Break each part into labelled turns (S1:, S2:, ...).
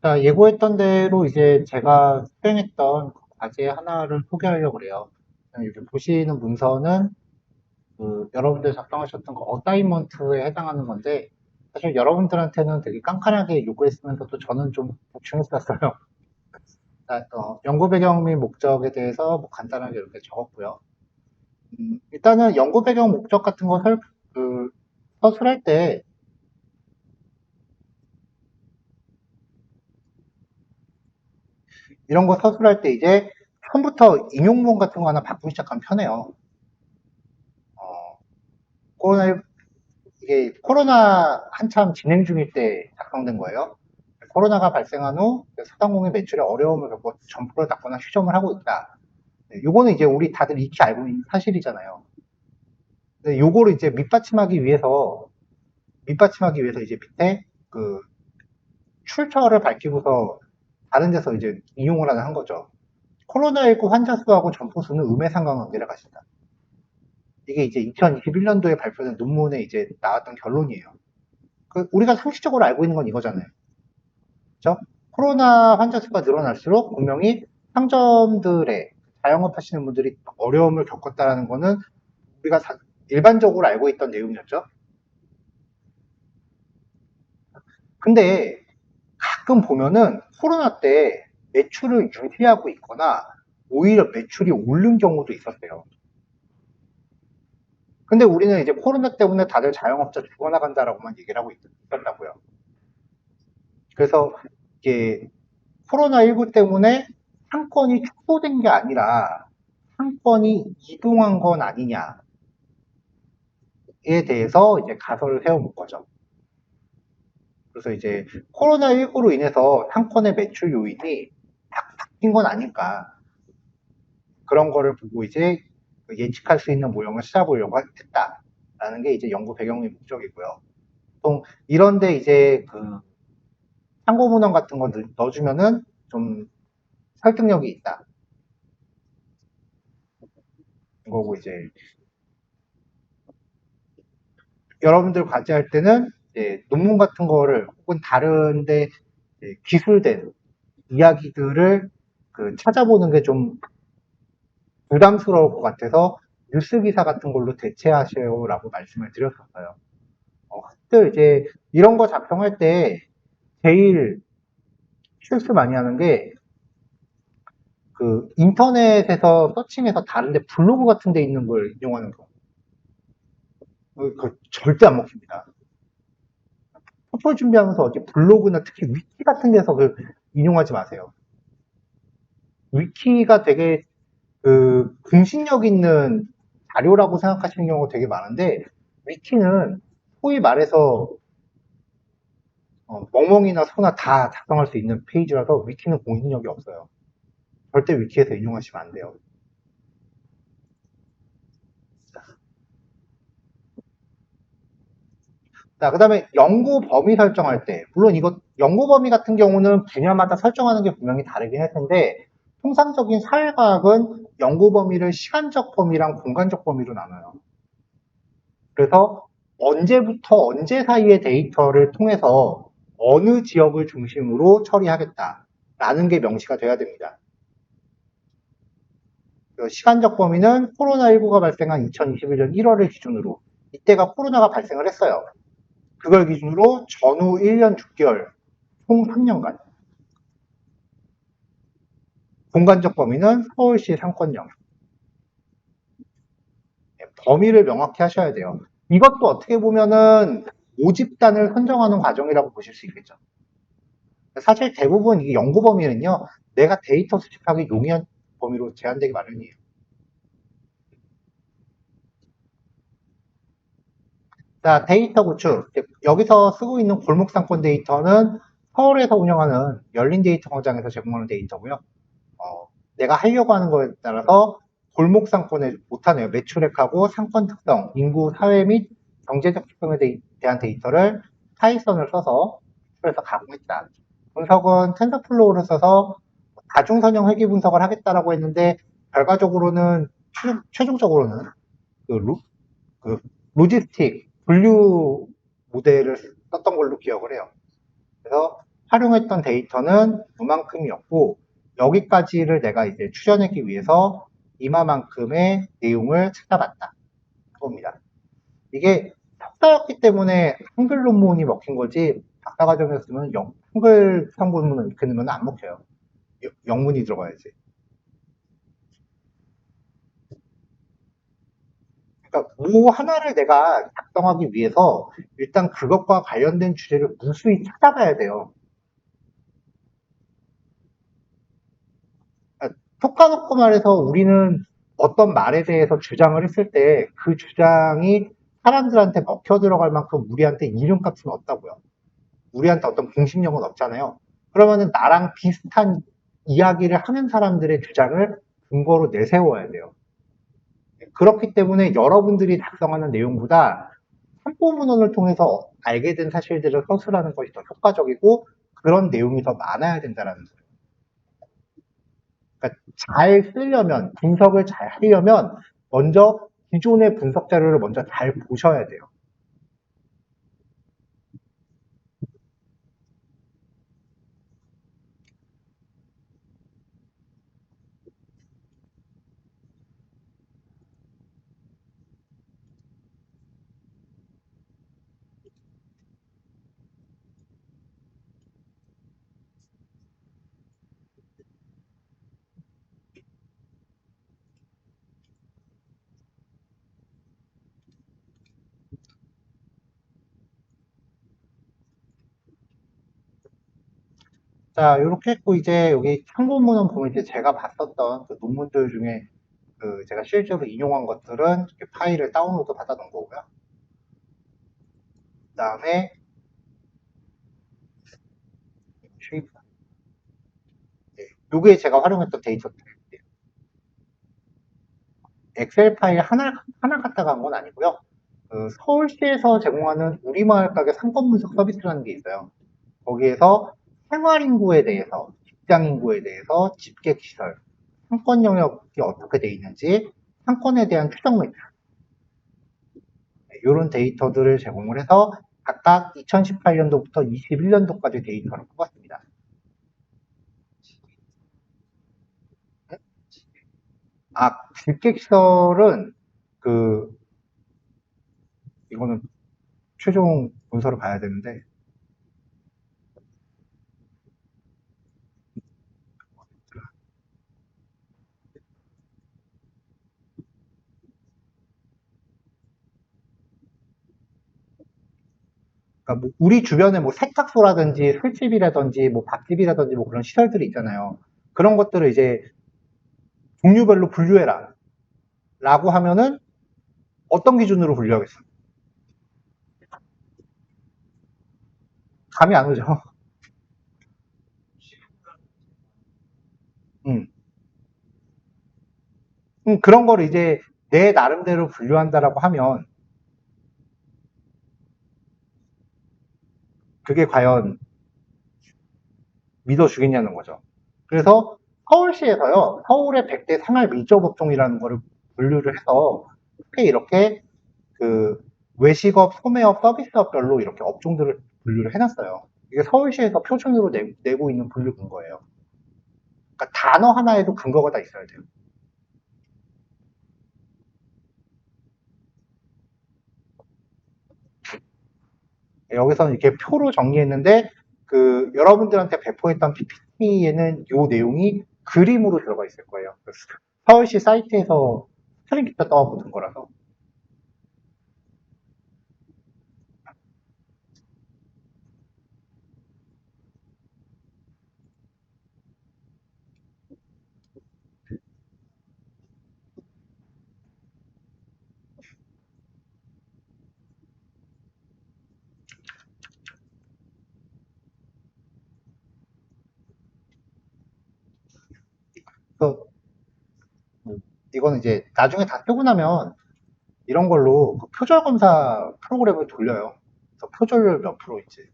S1: 자, 예고했던 대로 이제 제가 수행했던 그 과제 하나를 소개하려고 그래요. 여기 보시는 문서는 여러분들 작성하셨던 그 어사이먼트에 해당하는 건데, 사실 여러분들한테는 되게 깐깐하게 요구했으면서도 저는 좀 보충했었어요. 연구 배경 및 목적에 대해서 뭐 간단하게 이렇게 적었고요. 일단은 연구 배경 목적 같은 것을 서술할 때 이런 거 서술할 때 이제 처음부터 인용문 같은 거 하나 바꾸기 시작하면 편해요. 어, 코로나 이게 코로나 한참 진행 중일 때 작성된 거예요. 코로나가 발생한 후 소상공인 매출에 어려움을 겪고 점포를 닫거나 휴점을 하고 있다. 요거는 이제 우리 다들 익히 알고 있는 사실이잖아요. 근데 요거를 이제 밑받침하기 위해서 이제 밑에 그 출처를 밝히고서 다른 데서 이제 인용을 하는 한 거죠. 코로나19 환자 수하고 점포 수는 음해상관관계를 가진다. 이게 이제 2021년도에 발표된 논문에 이제 나왔던 결론이에요. 우리가 상식적으로 알고 있는 건 이거잖아요. 그렇죠? 코로나 환자 수가 늘어날수록 분명히 상점들의 자영업 하시는 분들이 어려움을 겪었다는 거는 우리가 일반적으로 알고 있던 내용이었죠. 근데 가끔 보면은 코로나 때 매출을 유지하고 있거나 오히려 매출이 오른 경우도 있었어요. 근데 우리는 이제 코로나 때문에 다들 자영업자 죽어나간다라고만 얘기를 하고 있었다고요. 그래서 이게 코로나19 때문에 상권이 축소된 게 아니라 상권이 이동한 건 아니냐에 대해서 이제 가설을 세워본 거죠. 그래서 이제 코로나19로 인해서 상권의 매출 요인이 바뀐 건 아닐까. 그런 거를 보고 이제 예측할 수 있는 모형을 찾아보려고 했다라는 게 이제 연구 배경의 목적이고요. 보통 이런데 이제 참고 문헌 같은 거 넣어주면은 좀 설득력이 있다. 이거고 이제 여러분들 과제할 때는 이제 논문 같은 거를 혹은 다른데 기술된 이야기들을 찾아보는 게 좀 부담스러울 것 같아서 뉴스 기사 같은 걸로 대체하세요라고 말씀을 드렸었어요. 학생들 이제 이런 거 작성할 때 제일 실수 많이 하는 게 인터넷에서 서칭해서 다른데 블로그 같은 데 있는 걸 이용하는 거. 그거 절대 안 먹힙니다. 토플 준비하면서 어디 블로그나 특히 위키 같은 데서 인용하지 마세요. 위키가 되게 공신력 있는 자료라고 생각하시는 경우가 되게 많은데 위키는 소위 말해서 멍멍이나 소나 다 작성할 수 있는 페이지라서 위키는 공신력이 없어요. 절대 위키에서 인용하시면 안 돼요. 자, 그 다음에 연구 범위 설정할 때, 물론 이거 연구 범위 같은 경우는 분야마다 설정하는 게 분명히 다르긴 할 텐데, 통상적인 사회과학은 연구 범위를 시간적 범위랑 공간적 범위로 나눠요. 그래서 언제부터 언제 사이의 데이터를 통해서 어느 지역을 중심으로 처리하겠다라는 게 명시가 돼야 됩니다. 시간적 범위는 코로나19가 발생한 2021년 1월을 기준으로 이때가 코로나가 발생을 했어요. 그걸 기준으로 전후 1년 6개월, 총 3년간. 공간적 범위는 서울시 상권 영역. 범위를 명확히 하셔야 돼요. 이것도 어떻게 보면은 모집단을 선정하는 과정이라고 보실 수 있겠죠. 사실 대부분 이 연구 범위는요, 내가 데이터 수집하기 용이한 범위로 제한되기 마련이에요. 자, 데이터 구축. 여기서 쓰고 있는 골목상권 데이터는 서울에서 운영하는 열린 데이터 광장에서 제공하는 데이터고요. 내가 하려고 하는 거에 따라서 골목상권에 못하네요. 매출액하고 상권 특성, 인구, 사회 및 경제적 특성에 대한 데이터를 파이썬을 써서 그래서 가공했다. 분석은 텐서플로우를 써서 다중선형 회귀 분석을 하겠다라고 했는데 결과적으로는 최종적으로는 그, 그 로지스틱 분류 모델을 썼던 걸로 기억을 해요. 그래서 활용했던 데이터는 이만큼이었고, 여기까지를 내가 이제 추려내기 위해서 이마만큼의 내용을 찾아봤다. 그겁니다. 이게 석사였기 때문에 한글 논문이 먹힌 거지, 박사과정이었으면 한글 수상논문을 이렇게 넣으면 안 먹혀요. 영문이 들어가야지. 그러니까 뭐 하나를 내가 작성하기 위해서 일단 그것과 관련된 주제를 무수히 찾아봐야 돼요. 그러니까 톡 까놓고 말해서 우리는 어떤 말에 대해서 주장을 했을 때 그 주장이 사람들한테 먹혀 들어갈 만큼 우리한테 이름값은 없다고요. 우리한테 어떤 공신력은 없잖아요. 그러면은 나랑 비슷한 이야기를 하는 사람들의 주장을 근거로 내세워야 돼요. 그렇기 때문에 여러분들이 작성하는 내용보다 참고문헌을 통해서 알게 된 사실들을 서술하는 것이 더 효과적이고 그런 내용이 더 많아야 된다는 거예요. 그러니까 잘 쓰려면, 분석을 잘 하려면 먼저 기존의 분석 자료를 먼저 잘 보셔야 돼요. 자, 이렇게 했고 이제 여기 참고문헌 보면 이제 제가 봤었던 그 논문들 중에 그 제가 실제로 인용한 것들은 이렇게 파일을 다운로드 받아 놓은 거고요. 그 다음에 쉐이프. 네, 요게 제가 활용했던 데이터들이에요. 엑셀 파일 하나 갖다가 한 건 아니고요. 그 서울시에서 제공하는 우리마을 가게 상권 분석 서비스라는 게 있어요. 거기에서 생활 인구에 대해서, 직장 인구에 대해서 집객 시설, 상권 영역이 어떻게 돼 있는지, 상권에 대한 추정 매출, 이런 데이터들을 제공을 해서 각각 2018년도부터 21년도까지 데이터를 뽑았습니다. 아, 집객 시설은 그 이거는 최종 문서를 봐야 되는데 그러니까 뭐 우리 주변에 뭐 세탁소라든지 술집이라든지 뭐 밥집이라든지 뭐 그런 시설들이 있잖아요. 그런 것들을 이제 종류별로 분류해라 라고 하면은 어떤 기준으로 분류하겠어? 감이 안 오죠. 음. 그런 거를 이제 내 나름대로 분류한다라고 하면 그게 과연 믿어주겠냐는 거죠. 그래서 서울시에서요, 서울의 100대 생활 밀접 업종이라는 거를 분류를 해서 크게 이렇게 그 외식업, 소매업, 서비스업별로 이렇게 업종들을 분류를 해놨어요. 이게 서울시에서 표준으로 내고 있는 분류 근거예요. 그러니까 단어 하나에도 근거가 다 있어야 돼요. 여기서는 이렇게 표로 정리했는데 그 여러분들한테 배포했던 PPT에는 이 내용이 그림으로 들어가 있을 거예요. 서울시 사이트에서 스크린캡처 떠갖고 든 거라서. 그래서 이거는 이제 나중에 다 뜨고 나면 이런 걸로 그 표절 검사 프로그램을 돌려요. 그래서 표절률 몇 프로인지.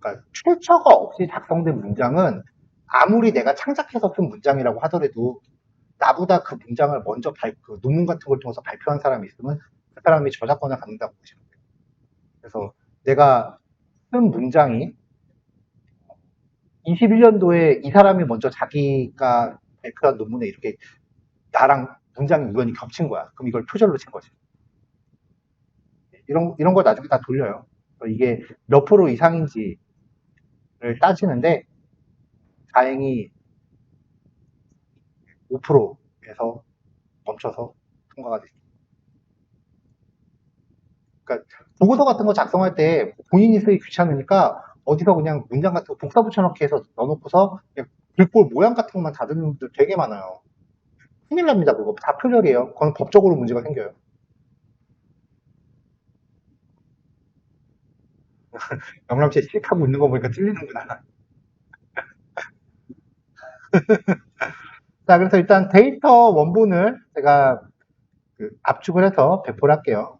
S1: 그러니까 출처가 없이 작성된 문장은 아무리 내가 창작해서 쓴 문장이라고 하더라도 나보다 그 문장을 먼저 그 논문 같은 걸 통해서 발표한 사람이 있으면 그 사람이 저작권을 갖는다고 보시면 돼요. 그래서 내가 쓴 문장이 21년도에 이 사람이 먼저 자기가 발표한 논문에 이렇게 나랑 문장 의견이 겹친 거야. 그럼 이걸 표절로 친 거지. 이런 걸 나중에 다 돌려요. 이게 몇 프로 이상인지를 따지는데 다행히 5%에서 멈춰서 통과가 됐어요. 그러니까 보고서 같은 거 작성할 때 본인이 쓰기 귀찮으니까 어디서 그냥 문장 같은 거 복사 붙여넣기 해서 넣어놓고서 그냥 글꼴 모양 같은 것만 다듬는 분들 되게 많아요. 큰일 납니다. 그거 다 표절이에요. 그건 법적으로 문제가 생겨요. 영남씨 씩하고 있는 거 보니까 찔리는구나. 자, 그래서 일단 데이터 원본을 제가 압축을 해서 배포를 할게요.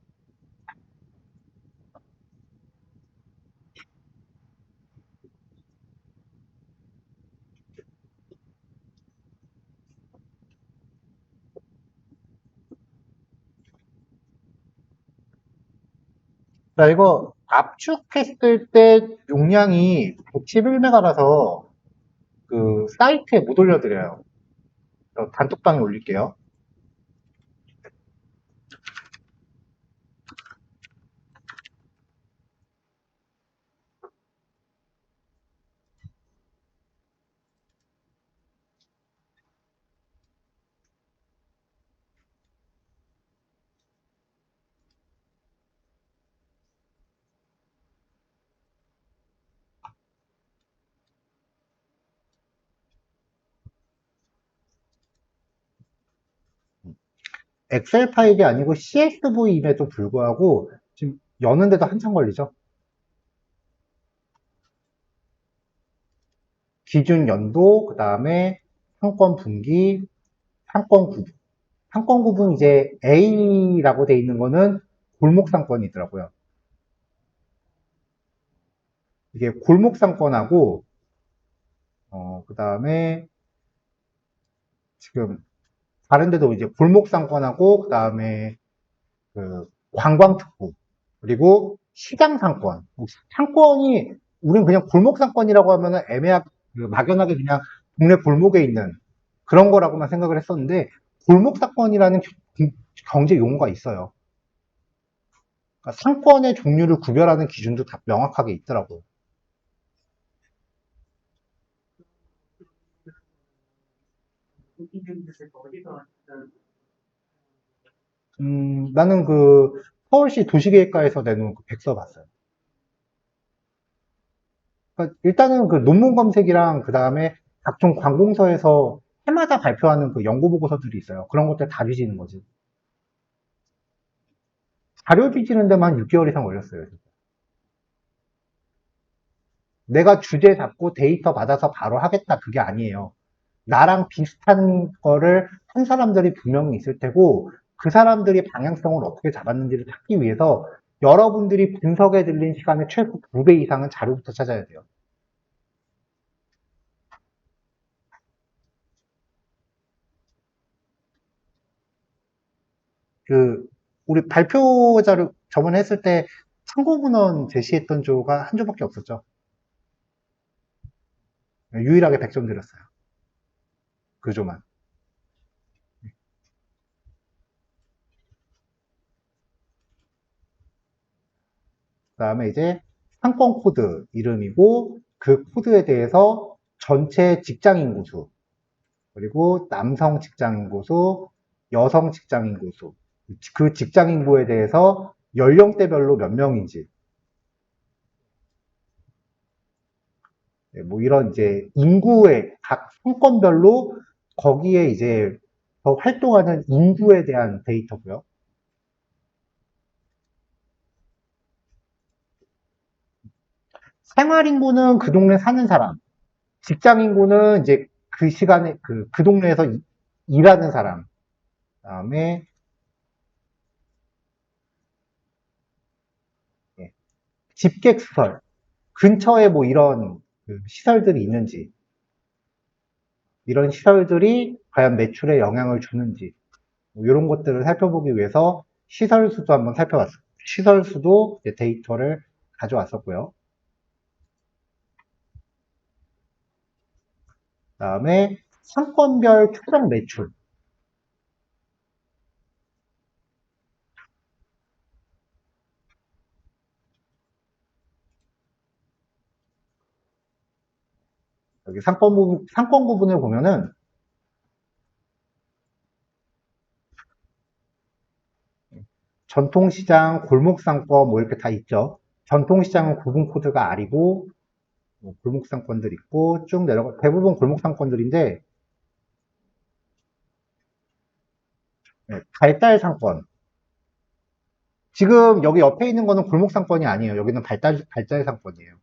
S1: 자, 이거 압축했을 때 용량이 111메가라서 그 사이트에 못 올려드려요. 단톡방에 올릴게요. 엑셀 파일이 아니고 CSV임에도 불구하고 지금 여는데도 한참 걸리죠. 기준 연도, 그 다음에 상권 분기, 상권 구분. 상권 구분 이제 A라고 돼 있는 거는 골목 상권이더라고요. 이게 골목 상권하고 그 다음에 지금 다른 데도 이제 골목 상권하고 그 다음에 그 관광특구 그리고 시장 상권. 상권이 우린 그냥 골목 상권이라고 하면은 애매하게 막연하게 그냥 동네 골목에 있는 그런 거라고만 생각을 했었는데 골목 상권이라는 경제 용어가 있어요. 그러니까 상권의 종류를 구별하는 기준도 다 명확하게 있더라고요. 나는 그 서울시 도시계획과에서 내놓은 그 백서 봤어요. 그러니까 일단은 그 논문 검색이랑 그 다음에 각종 관공서에서 해마다 발표하는 그 연구 보고서들이 있어요. 그런 것들 다 뒤지는 거지. 자료 뒤지는 데만 6개월 이상 걸렸어요. 내가 주제 잡고 데이터 받아서 바로 하겠다 그게 아니에요. 나랑 비슷한 거를 한 사람들이 분명히 있을 테고 그 사람들이 방향성을 어떻게 잡았는지를 찾기 위해서 여러분들이 분석에 들린 시간의 최소 2배 이상은 자료부터 찾아야 돼요. 그 우리 발표 자료 저번에 했을 때 참고문헌 제시했던 조가 한 조밖에 없었죠. 유일하게 100점 드렸어요. 그 조만. 그 다음에 이제 상권 코드 이름이고 그 코드에 대해서 전체 직장 인구수 그리고 남성 직장 인구수, 여성 직장 인구수 그 직장 인구에 대해서 연령대별로 몇 명인지 뭐 이런 이제 인구의 각 상권별로 거기에 이제 활동하는 인구에 대한 데이터고요. 생활 인구는 그 동네 사는 사람, 직장 인구는 이제 그 시간에 그 동네에서 일하는 사람, 그다음에 예, 집객 시설, 근처에 뭐 이런 그 시설들이 있는지, 이런 시설들이 과연 매출에 영향을 주는지, 뭐 이런 것들을 살펴보기 위해서 시설 수도 한번 살펴봤어요. 시설 수도 데이터를 가져왔었고요. 그다음에 상권별 추정 매출. 여기 상권 구분을 보면은 전통시장, 골목상권 뭐 이렇게 다 있죠. 전통시장은 구분 코드가 R이고 뭐 골목상권들 있고 쭉 내려가 대부분 골목상권들인데 발달상권. 지금 여기 옆에 있는 거는 골목상권이 아니에요. 여기는 발달상권이에요.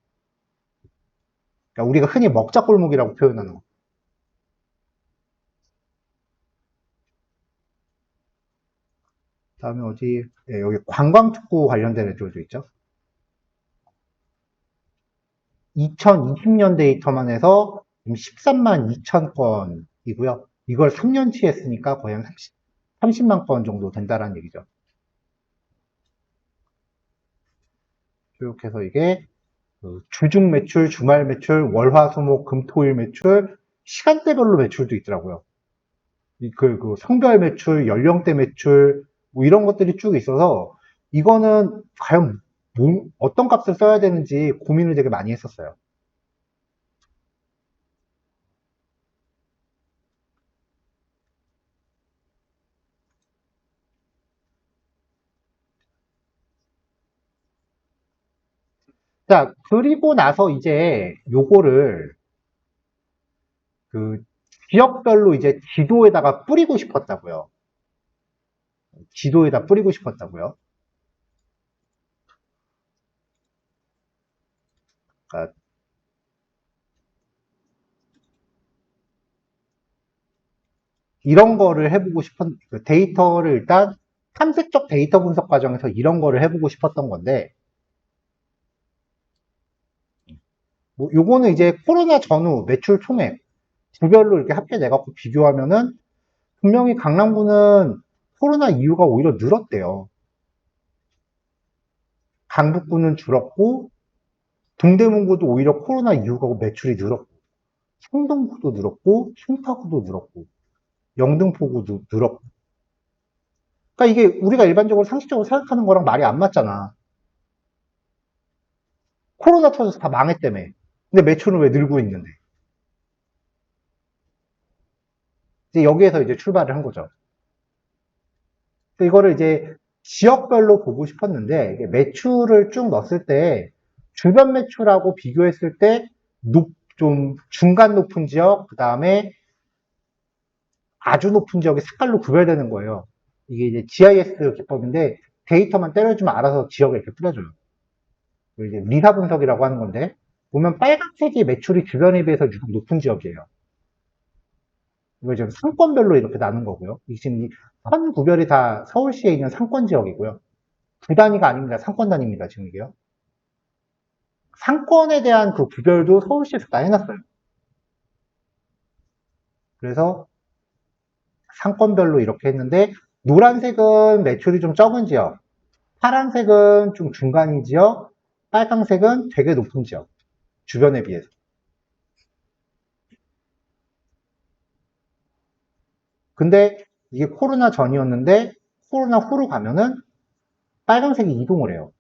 S1: 그러니까 우리가 흔히 먹자골목이라고 표현하는 거. 다음에 어디, 여기 관광특구 관련된 애들도 있죠. 2020년 데이터만 해서 13만 2천 건이고요. 이걸 3년치 했으니까 거의 한 30만 건 정도 된다라는 얘기죠. 쭉 해서 이게 주중 매출, 주말 매출, 월, 화, 수, 목, 금, 토, 일 매출, 시간대별로 매출도 있더라고요. 그 성별 매출, 연령대 매출, 뭐 이런 것들이 쭉 있어서 이거는 과연 어떤 값을 써야 되는지 고민을 되게 많이 했었어요. 자, 그리고 나서 이제 요거를 그 지역별로 이제 지도에다가 뿌리고 싶었다고요. 지도에다 뿌리고 싶었다고요. 그러니까 이런 거를 해보고 그 데이터를 일단 탐색적 데이터 분석 과정에서 이런 거를 해보고 싶었던 건데, 뭐 요거는 이제 코로나 전후 매출 총액 주별로 이렇게 합해내갖고 비교하면은 분명히 강남구는 코로나 이후가 오히려 늘었대요. 강북구는 줄었고, 동대문구도 오히려 코로나 이후가 매출이 늘었고, 성동구도 늘었고, 송파구도 늘었고, 영등포구도 늘었고. 그러니까 이게 우리가 일반적으로 상식적으로 생각하는 거랑 말이 안 맞잖아. 코로나 터져서 다 망했다며. 근데 매출은 왜 늘고 있는데? 이제 여기에서 이제 출발을 한 거죠. 이거를 이제 지역별로 보고 싶었는데 매출을 쭉 넣었을 때 주변 매출하고 비교했을 때 좀 중간 높은 지역, 그 다음에 아주 높은 지역이 색깔로 구별되는 거예요. 이게 이제 GIS 기법인데 데이터만 때려주면 알아서 지역에 이렇게 뿌려줘요. 이제 미사 분석이라고 하는 건데 보면 빨간색이 매출이 주변에 비해서 유독 높은 지역이에요. 이걸 지금 상권별로 이렇게 나눈 거고요. 지금 이 선 구별이 다 서울시에 있는 상권 지역이고요. 구 단위가 아닙니다. 상권 단위입니다. 지금 이게요. 상권에 대한 그 구별도 서울시에서 다 해놨어요. 그래서 상권별로 이렇게 했는데 노란색은 매출이 좀 적은 지역, 파란색은 좀 중간인 지역, 빨강색은 되게 높은 지역, 주변에 비해서. 근데 이게 코로나 전이었는데 코로나 후로 가면은 빨강색이 이동을 해요.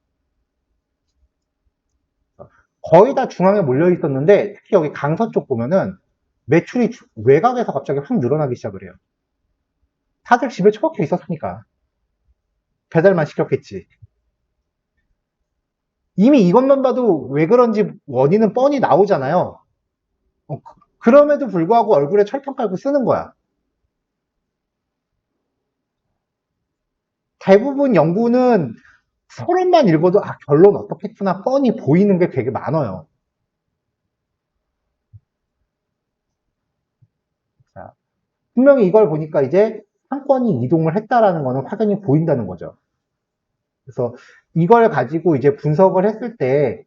S1: 거의 다 중앙에 몰려 있었는데 특히 여기 강서 쪽 보면은 매출이 외곽에서 갑자기 확 늘어나기 시작을 해요. 다들 집에 처박혀 있었으니까 배달만 시켰겠지. 이미 이것만 봐도 왜 그런지 원인은 뻔히 나오잖아요. 그럼에도 불구하고 얼굴에 철판 깔고 쓰는 거야. 대부분 연구는 서론만 읽어도 결론 어떻겠구나 뻔히 보이는 게 되게 많아요. 자, 분명히 이걸 보니까 이제 상권이 이동을 했다라는 거는 확연히 보인다는 거죠. 그래서 이걸 가지고 이제 분석을 했을 때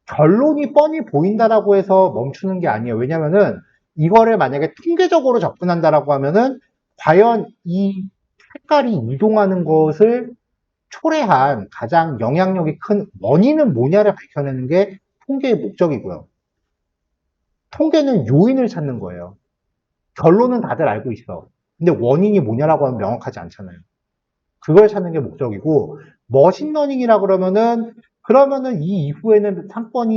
S1: 결론이 뻔히 보인다라고 해서 멈추는 게 아니에요. 왜냐면은 이거를 만약에 통계적으로 접근한다라고 하면은 과연 이 색깔이 이동하는 것을 초래한 가장 영향력이 큰 원인은 뭐냐를 밝혀내는 게 통계의 목적이고요. 통계는 요인을 찾는 거예요. 결론은 다들 알고 있어. 근데 원인이 뭐냐라고 하면 명확하지 않잖아요. 그걸 찾는 게 목적이고, 머신러닝이라 그러면은 이 이후에는 상권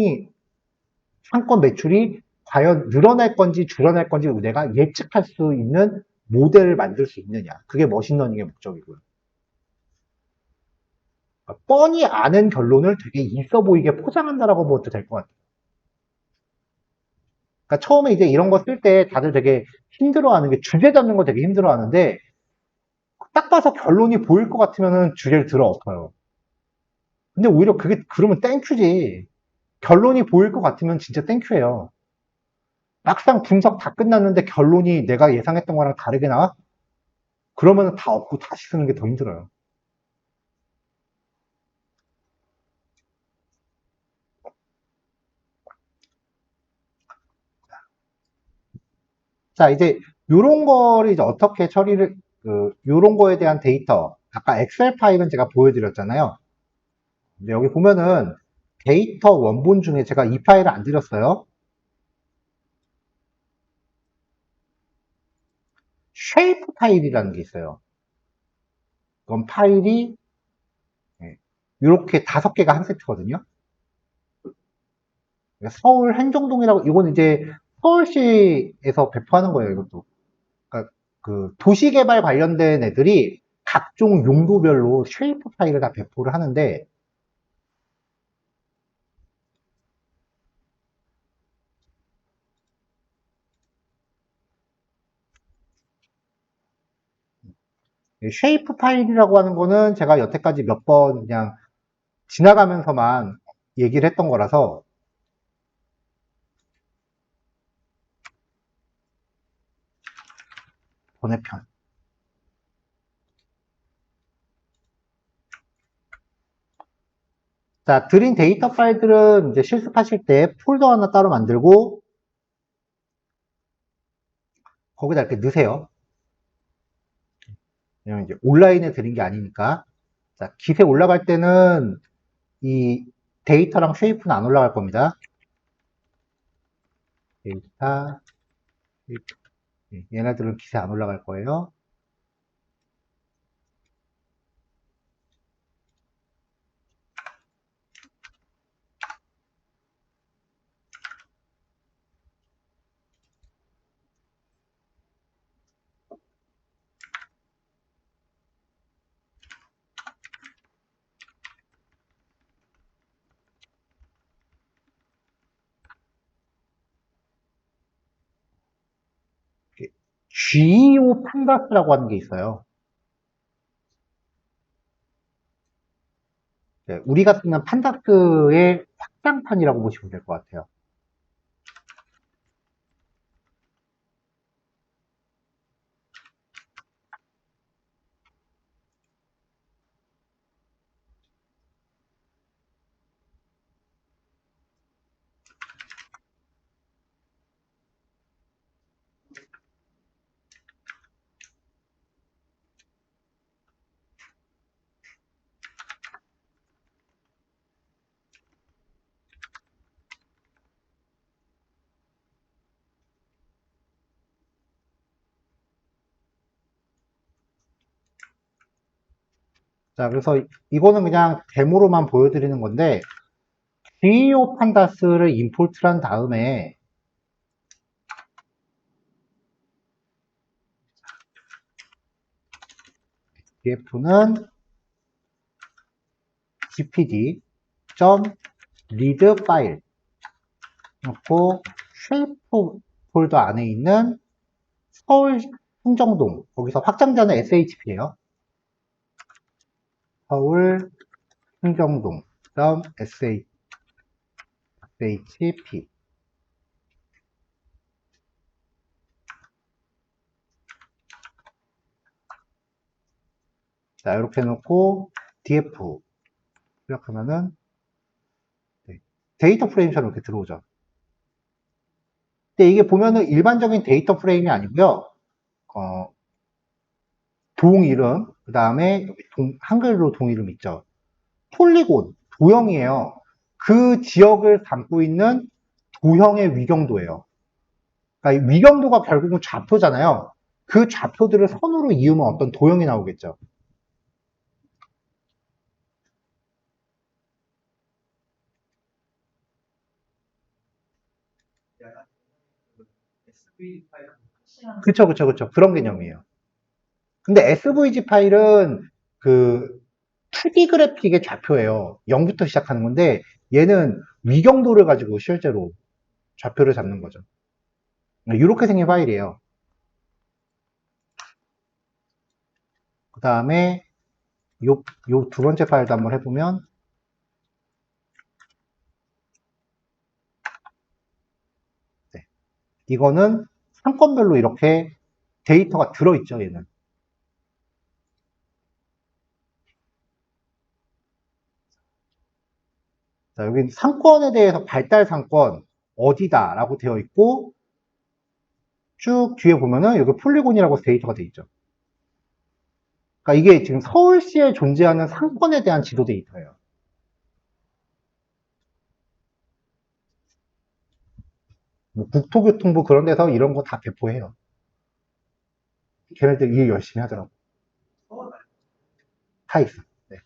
S1: 매출이 과연 늘어날 건지 줄어날 건지 내가 예측할 수 있는 모델을 만들 수 있느냐. 그게 머신러닝의 목적이고요. 그러니까 뻔히 아는 결론을 되게 있어 보이게 포장한다라고 보셔도 될 것 같아요. 그러니까 처음에 이제 이런 거 쓸 때 다들 되게 힘들어하는 게 주제 잡는 거 되게 힘들어하는데 딱 봐서 결론이 보일 것 같으면은 주제를 들어 엎어요. 근데 오히려 그러면 땡큐지. 결론이 보일 것 같으면 진짜 땡큐예요. 막상 분석 다 끝났는데 결론이 내가 예상했던 거랑 다르게 나와? 그러면 다 엎고 다시 쓰는 게 더 힘들어요. 자, 이제 요런 거를 이제 어떻게 요런 거에 대한 데이터. 아까 엑셀 파일은 제가 보여드렸잖아요. 근데 여기 보면은 데이터 원본 중에 제가 이 파일을 안 드렸어요. 쉐이프 파일이라는 게 있어요. 그건 파일이 이렇게 5개가 한 세트거든요. 서울 행정동이라고, 이건 이제 서울시에서 배포하는 거예요, 이것도. 그러니까 그 도시개발 관련된 애들이 각종 용도별로 쉐이프 파일을 다 배포를 하는데, 쉐이프 파일이라고 하는 거는 제가 여태까지 몇 번 그냥 지나가면서만 얘기를 했던 거라서, 번외편. 자, 드린 데이터 파일들은 이제 실습하실 때 폴더 하나 따로 만들고, 거기다 이렇게 넣으세요. 왜냐면 이제 온라인에 드린 게 아니니까. 자, 기세 올라갈 때는 이 데이터랑 쉐이프는 안 올라갈 겁니다. 데이터, 얘네들은 기세 안 올라갈 거예요. GEO 판다스라고 하는 게 있어요. 우리가 쓰는 판다스의 확장판이라고 보시면 될 것 같아요. 자, 그래서 이거는 그냥 데모로만 보여드리는 건데, GEO 판다스를 임포트를 한 다음에, df는 gpd.read 파일 넣고, 쉐이프 폴더 안에 있는 서울 흥정동, 거기서 확장자는 shp예요. 서울 흥정동 .shp. 자, 이렇게 해놓고 df 시작하면은 데이터 프레임처럼 이렇게 들어오죠. 근데 이게 보면은 일반적인 데이터 프레임이 아니고요. 동 이름, 그 다음에 한글로 동 이름 있죠. 폴리곤, 도형이에요. 그 지역을 담고 있는 도형의 위경도예요. 그러니까 위경도가 결국은 좌표잖아요. 그 좌표들을 선으로 이으면 어떤 도형이 나오겠죠. 그쵸, 그쵸, 그쵸. 그런 개념이에요. 근데 SVG 파일은 그 2D 그래픽의 좌표예요. 0부터 시작하는 건데 얘는 위경도를 가지고 실제로 좌표를 잡는 거죠. 이렇게 생긴 파일이에요. 그 다음에 요 두 번째 파일도 한번 해보면 네. 이거는 상권별로 이렇게 데이터가 들어있죠, 얘는. 자, 여기 상권에 대해서 발달 상권 어디다 라고 되어 있고 쭉 뒤에 보면은 여기 폴리곤이라고 데이터가 되어 있죠. 그러니까 이게 지금 서울시에 존재하는 상권에 대한 지도 데이터예요. 뭐 국토교통부 그런 데서 이런 거 다 배포해요. 걔네들 일 열심히 하더라고. 다 있어. 네.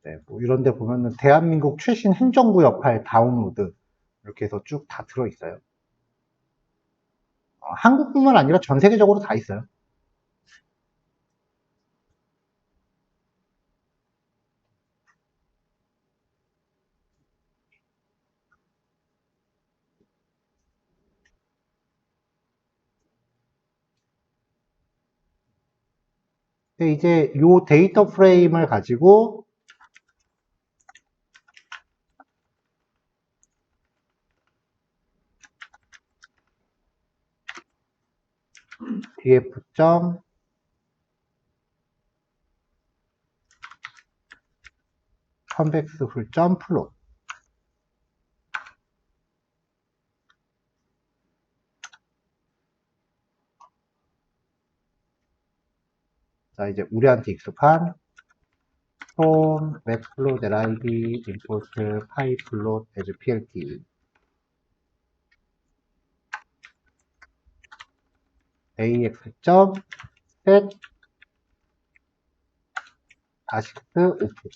S1: 네, 뭐 이런 데 보면은 대한민국 최신 행정구역 파일 다운로드 이렇게 해서 쭉 다 들어있어요. 한국뿐만 아니라 전 세계적으로 다 있어요. 근데 이제 요 데이터 프레임을 가지고 df. 컨벡스 훌점 플롯. 자, 이제 우리한테 익숙한 폼, 웹플롯, LIB, 임포트, 파이플롯, 에즈 PLT, AX.set, 아식스, 오프.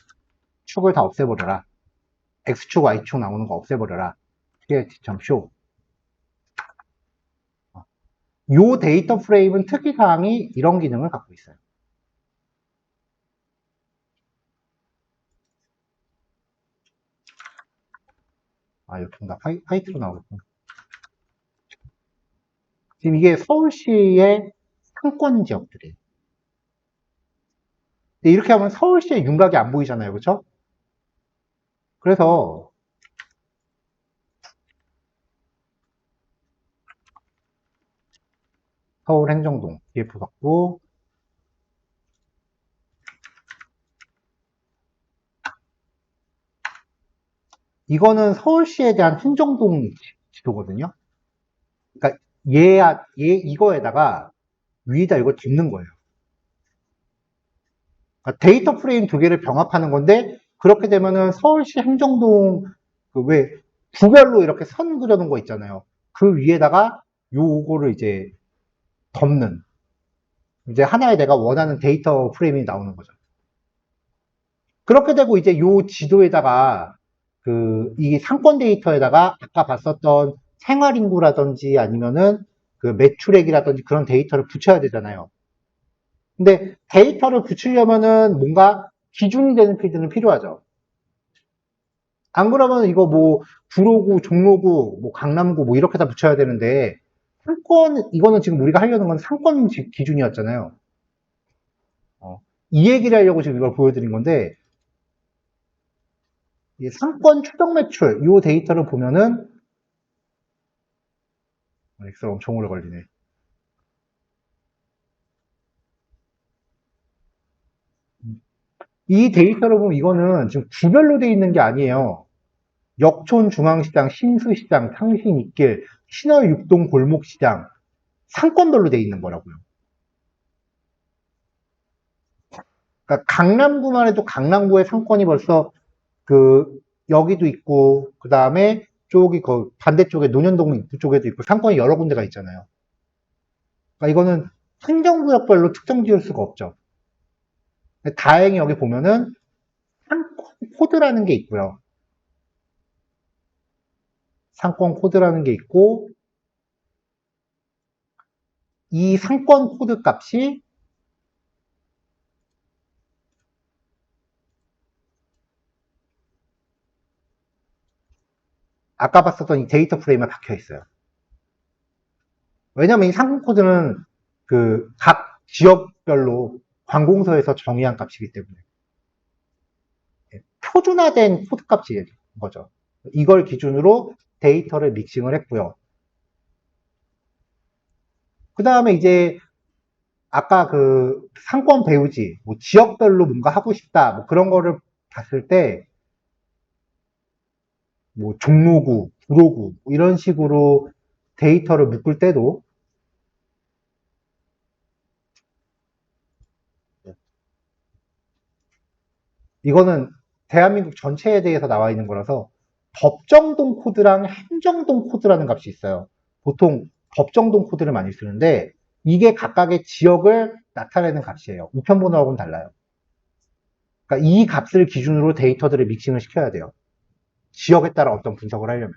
S1: 축을 다 없애버려라. X축, Y축 나오는 거 없애버려라. PLT.show. 요 데이터 프레임은 특이사항이 이런 기능을 갖고 있어요. 이렇게 다 화이트로 나오겠구나. 지금 이게 서울시의 상권 지역들이에요. 근데 이렇게 하면 서울시의 윤곽이 안 보이잖아요. 그렇죠? 그래서 서울행정동 DF 받고 이거는 서울시에 대한 행정동 지도거든요. 그러니까 이거에다가 위에다 이걸 덮는 거예요. 그러니까 데이터 프레임 두 개를 병합하는 건데 그렇게 되면은 서울시 행정동 그 왜 구별로 이렇게 선 그려놓은 거 있잖아요. 그 위에다가 요거를 이제 덮는 이제 하나의 내가 원하는 데이터 프레임이 나오는 거죠. 그렇게 되고 이제 요 지도에다가 이 상권 데이터에다가 아까 봤었던 생활인구라든지 아니면은 그 매출액이라든지 그런 데이터를 붙여야 되잖아요. 근데 데이터를 붙이려면은 뭔가 기준이 되는 필드는 필요하죠. 안 그러면 이거 뭐 구로구, 종로구, 뭐 강남구 뭐 이렇게 다 붙여야 되는데 상권, 이거는 지금 우리가 하려는 건 상권 기준이었잖아요. 이 얘기를 하려고 지금 이걸 보여드린 건데, 이 상권 추정 매출, 이 데이터를 보면은, 엑셀 엄청 오래 걸리네. 이 데이터를 보면 이거는 지금 구별로 되어 있는 게 아니에요. 역촌 중앙시장, 신수시장, 상신입길, 신월 육동 골목시장, 상권별로 되어 있는 거라고요. 그러니까 강남구만 해도 강남구의 상권이 벌써 여기도 있고, 그 다음에 저기 반대쪽에 논현동 입구 쪽에도 있고, 상권이 여러 군데가 있잖아요. 그러니까 이거는 행정구역별로 특정 지을 수가 없죠. 다행히 여기 보면은 상권 코드라는 게 있고요. 상권 코드라는 게 있고, 이 상권 코드 값이 아까 봤었던 이 데이터 프레임에 박혀 있어요. 왜냐면 이 상권 코드는 각 지역별로 관공서에서 정의한 값이기 때문에 표준화된 코드 값이 거죠. 이걸 기준으로 데이터를 믹싱을 했고요. 그 다음에 이제 아까 상권 배우지, 뭐 지역별로 뭔가 하고 싶다, 뭐 그런 거를 봤을 때, 뭐 종로구, 구로구, 뭐 이런 식으로 데이터를 묶을 때도 이거는 대한민국 전체에 대해서 나와 있는 거라서 법정동 코드랑 행정동 코드라는 값이 있어요. 보통 법정동 코드를 많이 쓰는데 이게 각각의 지역을 나타내는 값이에요. 우편번호하고는 달라요. 그러니까 이 값을 기준으로 데이터들을 믹싱을 시켜야 돼요. 지역에 따라 어떤 분석을 하려면.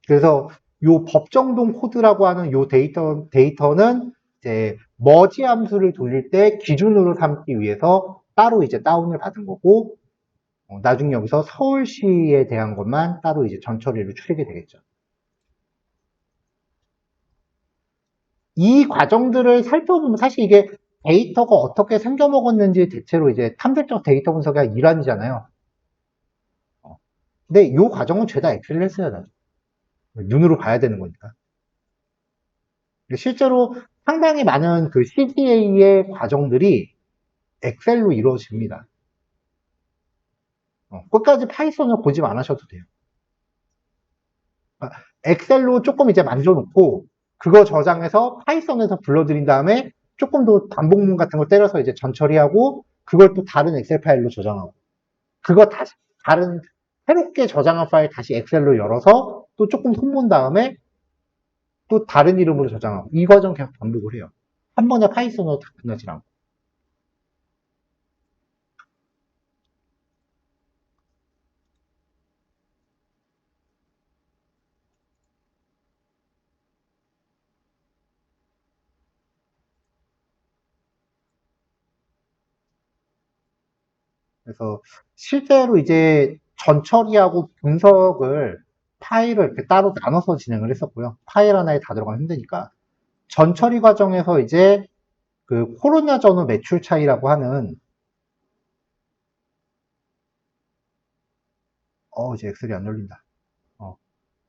S1: 그래서 요 법정동 코드라고 하는 요 데이터는 이제 머지 함수를 돌릴 때 기준으로 삼기 위해서 따로 이제 다운을 받은 거고, 나중에 여기서 서울시에 대한 것만 따로 이제 전처리를 추리게 되겠죠. 이 과정들을 살펴보면 사실 이게 데이터가 어떻게 생겨먹었는지 대체로 이제 탐색적 데이터 분석의 일환이잖아요. 근데 이 과정은 죄다 엑셀을 했어야 돼. 눈으로 봐야 되는 거니까. 실제로 상당히 많은 CDA의 과정들이 엑셀로 이루어집니다. 끝까지 파이썬을 고집 안 하셔도 돼요. 엑셀로 조금 이제 만들어놓고 그거 저장해서 파이썬에서 불러들인 다음에 조금 더 반복문 같은 거 때려서 이제 전처리하고 그걸 또 다른 엑셀 파일로 저장하고 그거 다시 다른 새롭게 저장한 파일 다시 엑셀로 열어서 또 조금 손본 다음에 또 다른 이름으로 저장하고 이 과정 계속 반복을 해요. 한 번에 파이썬으로 다 끝나질 않고. 그래서 실제로 이제 전처리하고 분석을 파일을 이렇게 따로 나눠서 진행을 했었고요. 파일 하나에 다 들어가면 힘드니까. 전처리 과정에서 이제 코로나 전후 매출 차이라고 하는 이제 엑셀이 안 열린다.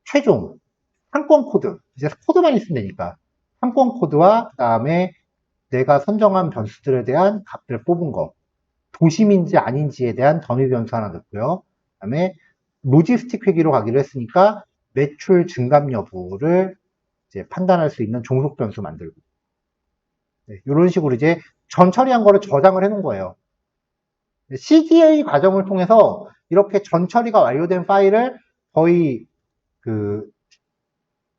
S1: 최종 상권 코드 이제 코드만 있으면 되니까 상권 코드와 그다음에 내가 선정한 변수들에 대한 값들을 뽑은 거 도심인지 아닌지에 대한 더미 변수 하나 넣고요. 그다음에 로지스틱 회기로 가기로 했으니까 매출 증감 여부를 이제 판단할 수 있는 종속 변수 만들고 이런 식으로 이제 전 처리한 거를 저장을 해 놓은 거예요. CDA 과정을 통해서 이렇게 전 처리가 완료된 파일을 거의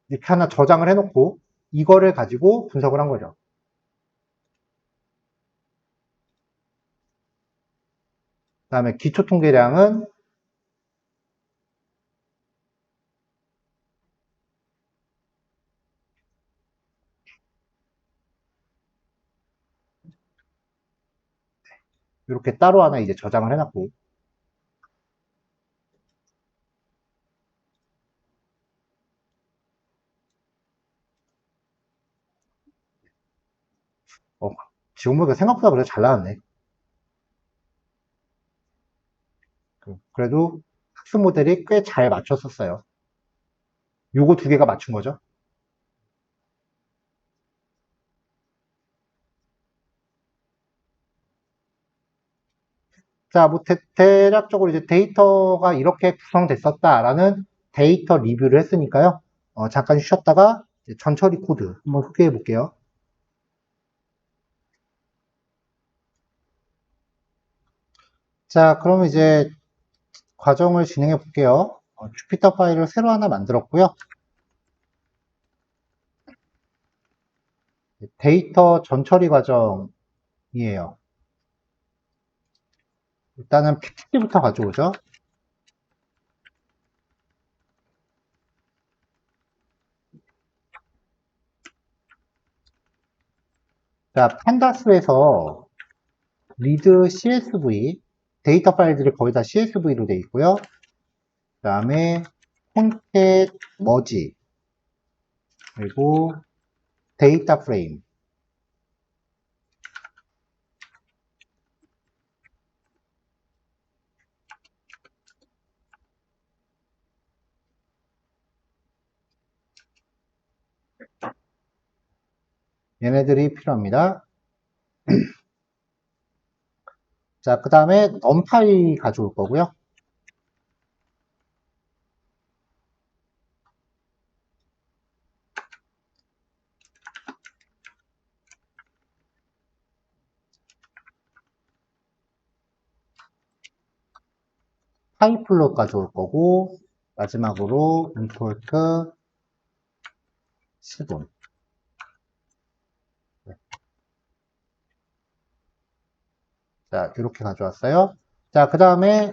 S1: 이렇게 하나 저장을 해놓고 이거를 가지고 분석을 한 거죠. 그 다음에 기초 통계량은 이렇게 따로 하나 이제 저장을 해놨고 지금 보니까 생각보다 그래도 잘 나왔네. 그래도 학습 모델이 꽤 잘 맞췄었어요. 요거 두 개가 맞춘 거죠. 자, 뭐 대략적으로 이제 데이터가 이렇게 구성됐었다라는 데이터 리뷰를 했으니까요. 잠깐 쉬었다가 전처리 코드 한번 소개해 볼게요. 자, 그럼 이제 과정을 진행해 볼게요. 주피터 파일을 새로 하나 만들었고요. 데이터 전처리 과정이에요. 일단은 PPT부터 가져오죠. 자, 판다스에서 read CSV 데이터 파일들이 거의 다 CSV로 되어 있고요. 그 다음에 concat merge 그리고 데이터 프레임 얘네들이 필요합니다. 자, 그 다음에 numpy 가져올 거고요. pyplot 가져올 거고 마지막으로 import 10분. 자, 이렇게 가져왔어요. 자, 그 다음에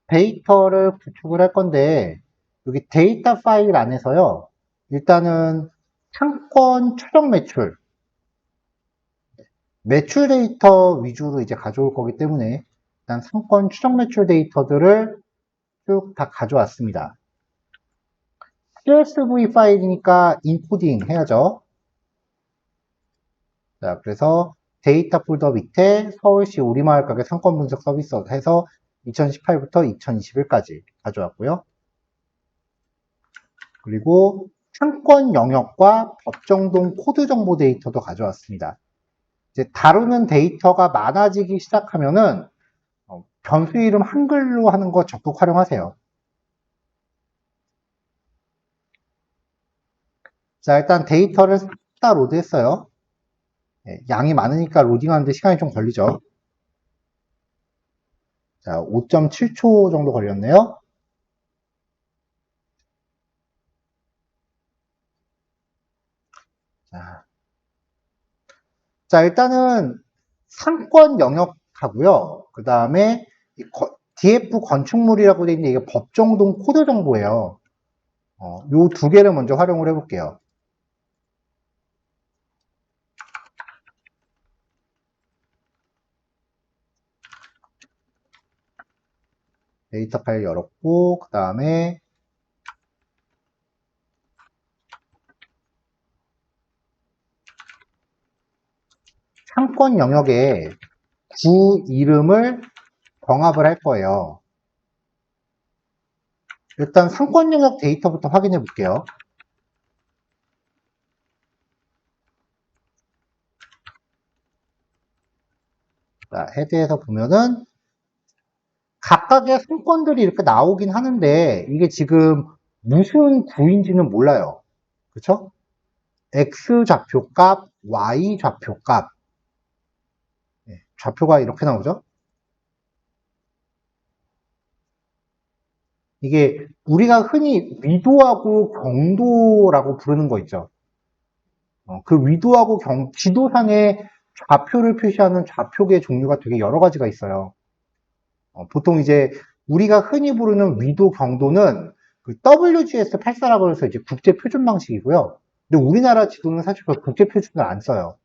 S1: 데이터를 구축을 할 건데 여기 데이터 파일 안에서요. 일단은 상권 추정 매출 데이터 위주로 이제 가져올 거기 때문에 일단 상권 추정 매출 데이터들을 쭉 다 가져왔습니다. CSV 파일이니까 인코딩 해야죠. 자, 그래서 데이터 폴더 밑에 서울시 우리마을 가게 상권 분석 서비스 해서 2018부터 2021까지 가져왔고요. 그리고 상권 영역과 법정동 코드 정보 데이터도 가져왔습니다. 이제 다루는 데이터가 많아지기 시작하면은 변수 이름 한글로 하는 거 적극 활용하세요. 자, 일단 데이터를 다 로드했어요. 양이 많으니까 로딩하는데 시간이 좀 걸리죠. 자, 5.7초 정도 걸렸네요. 자, 일단은 상권 영역하고요. 그 다음에 DF 건축물이라고 되어 있는데 이게 법정동 코드 정보예요. 요 두 개를 먼저 활용을 해볼게요. 데이터 파일 열었고, 그 다음에 상권 영역에 구 이름을 병합을 할 거예요. 일단 상권 영역 데이터부터 확인해 볼게요. 자, 헤드에서 보면은 각각의 상권들이 이렇게 나오긴 하는데 이게 지금 무슨 구인지는 몰라요. 그쵸? X 좌표값, Y 좌표값. 좌표가 이렇게 나오죠? 이게 우리가 흔히 위도하고 경도라고 부르는 거 있죠. 그 위도하고 지도상에 좌표를 표시하는 좌표계 종류가 되게 여러 가지가 있어요. 보통 이제 우리가 흔히 부르는 위도 경도는 그 WGS84라고 해서 이제 국제 표준 방식이고요. 근데 우리나라 지도는 사실 그 국제 표준을 안 써요.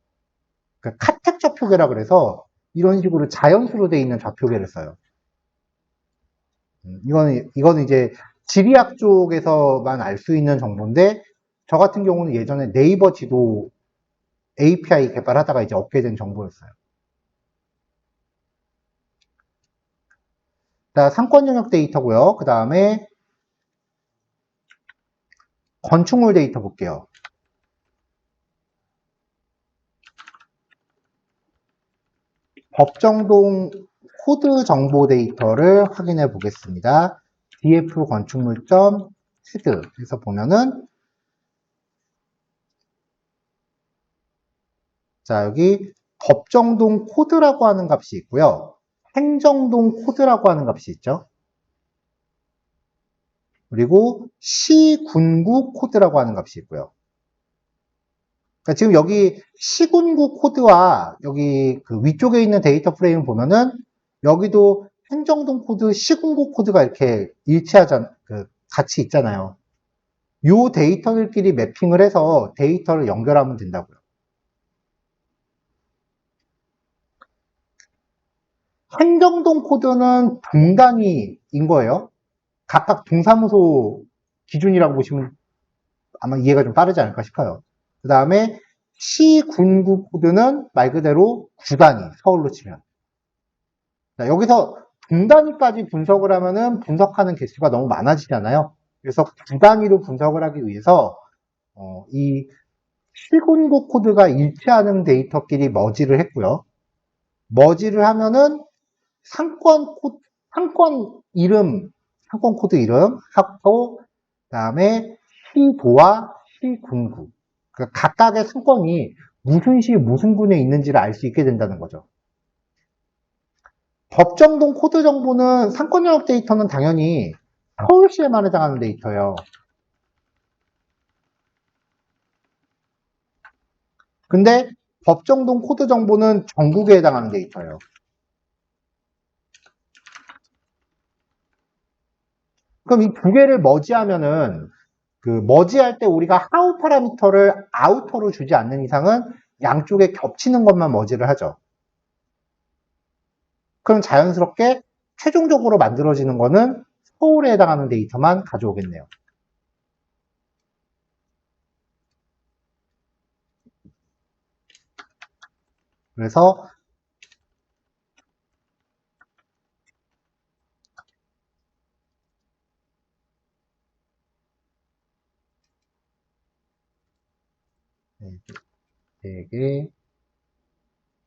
S1: 그 카텍 좌표계라 그래서 이런 식으로 자연수로 되어 있는 좌표계를 써요. 이거는 이제 지리학 쪽에서만 알 수 있는 정보인데, 저 같은 경우는 예전에 네이버 지도 API 개발하다가 이제 얻게 된 정보였어요. 자, 상권 영역 데이터고요. 그 다음에 건축물 데이터 볼게요. 법정동 코드 정보 데이터를 확인해 보겠습니다. df 건축물점 헤드에서 보면은, 자, 여기 법정동 코드라고 하는 값이 있고요. 행정동 코드라고 하는 값이 있죠. 그리고 시군구 코드라고 하는 값이 있고요. 그러니까 지금 여기 시군구 코드와 여기 그 위쪽에 있는 데이터 프레임을 보면은 여기도 행정동 코드, 시군구 코드가 이렇게 같이 있잖아요. 요 데이터들끼리 매핑을 해서 데이터를 연결하면 된다고요. 행정동 코드는 분단위인 거예요. 각각 동사무소 기준이라고 보시면 아마 이해가 좀 빠르지 않을까 싶어요. 그 다음에 시군구 코드는 말 그대로 구단위, 서울로 치면. 자, 여기서 분단위까지 분석을 하면은 분석하는 개수가 너무 많아지잖아요. 그래서 구단위로 분석을 하기 위해서 이 시군구 코드가 일치하는 데이터끼리 머지를 했고요. 머지를 하면은 상권 이름, 상권 코드 이름 하고, 그다음에 시도와 시군구. 그러니까 각각의 상권이 무슨 시, 무슨 군에 있는지를 알 수 있게 된다는 거죠. 법정동 코드 정보는 상권 영역 데이터는 당연히 서울시에만 해당하는 데이터예요. 근데 법정동 코드 정보는 전국에 해당하는 데이터예요. 그럼 이 두 개를 머지하면은 그 머지할 때 우리가 하우 파라미터를 아우터로 주지 않는 이상은 양쪽에 겹치는 것만 머지를 하죠. 그럼 자연스럽게 최종적으로 만들어지는 거는 서울에 해당하는 데이터만 가져오겠네요. 그래서 네 개,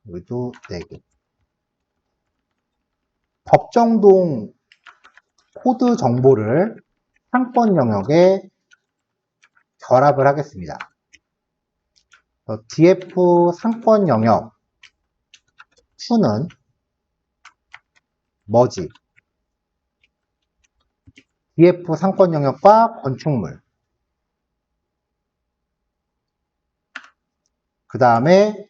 S1: 여기도 4개. 법정동 코드 정보를 상권 영역에 결합을 하겠습니다. df 상권 영역 2는 머지 df 상권 영역과 건축물, 그 다음에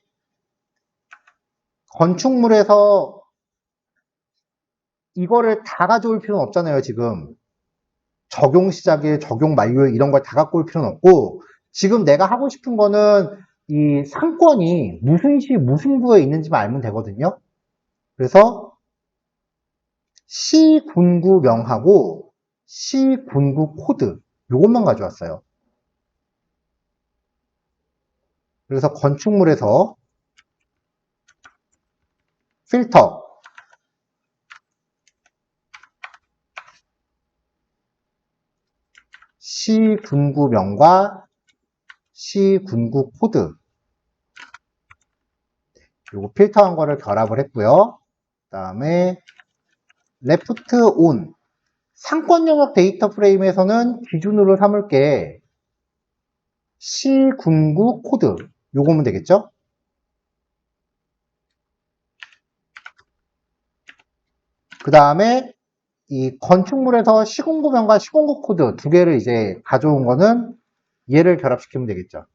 S1: 건축물에서 이거를 다 가져올 필요는 없잖아요. 지금 적용 시작일, 적용 만료일 이런 걸 다 갖고 올 필요는 없고, 지금 내가 하고 싶은 거는 이 상권이 무슨 시, 무슨 구에 있는지만 알면 되거든요. 그래서 시군구명하고 시군구 코드 요것만 가져왔어요. 그래서 건축물에서 필터 시군구명과 시군구 코드 요거 필터한 거를 결합을 했고요. 그 다음에 레프트 온 상권 영역 데이터 프레임에서는 기준으로 삼을 게 시군구 코드 요거면 되겠죠? 그 다음에 이 건축물에서 시공구명과 시공구 코드 두 개를 이제 가져온 거는 얘를 결합시키면 되겠죠.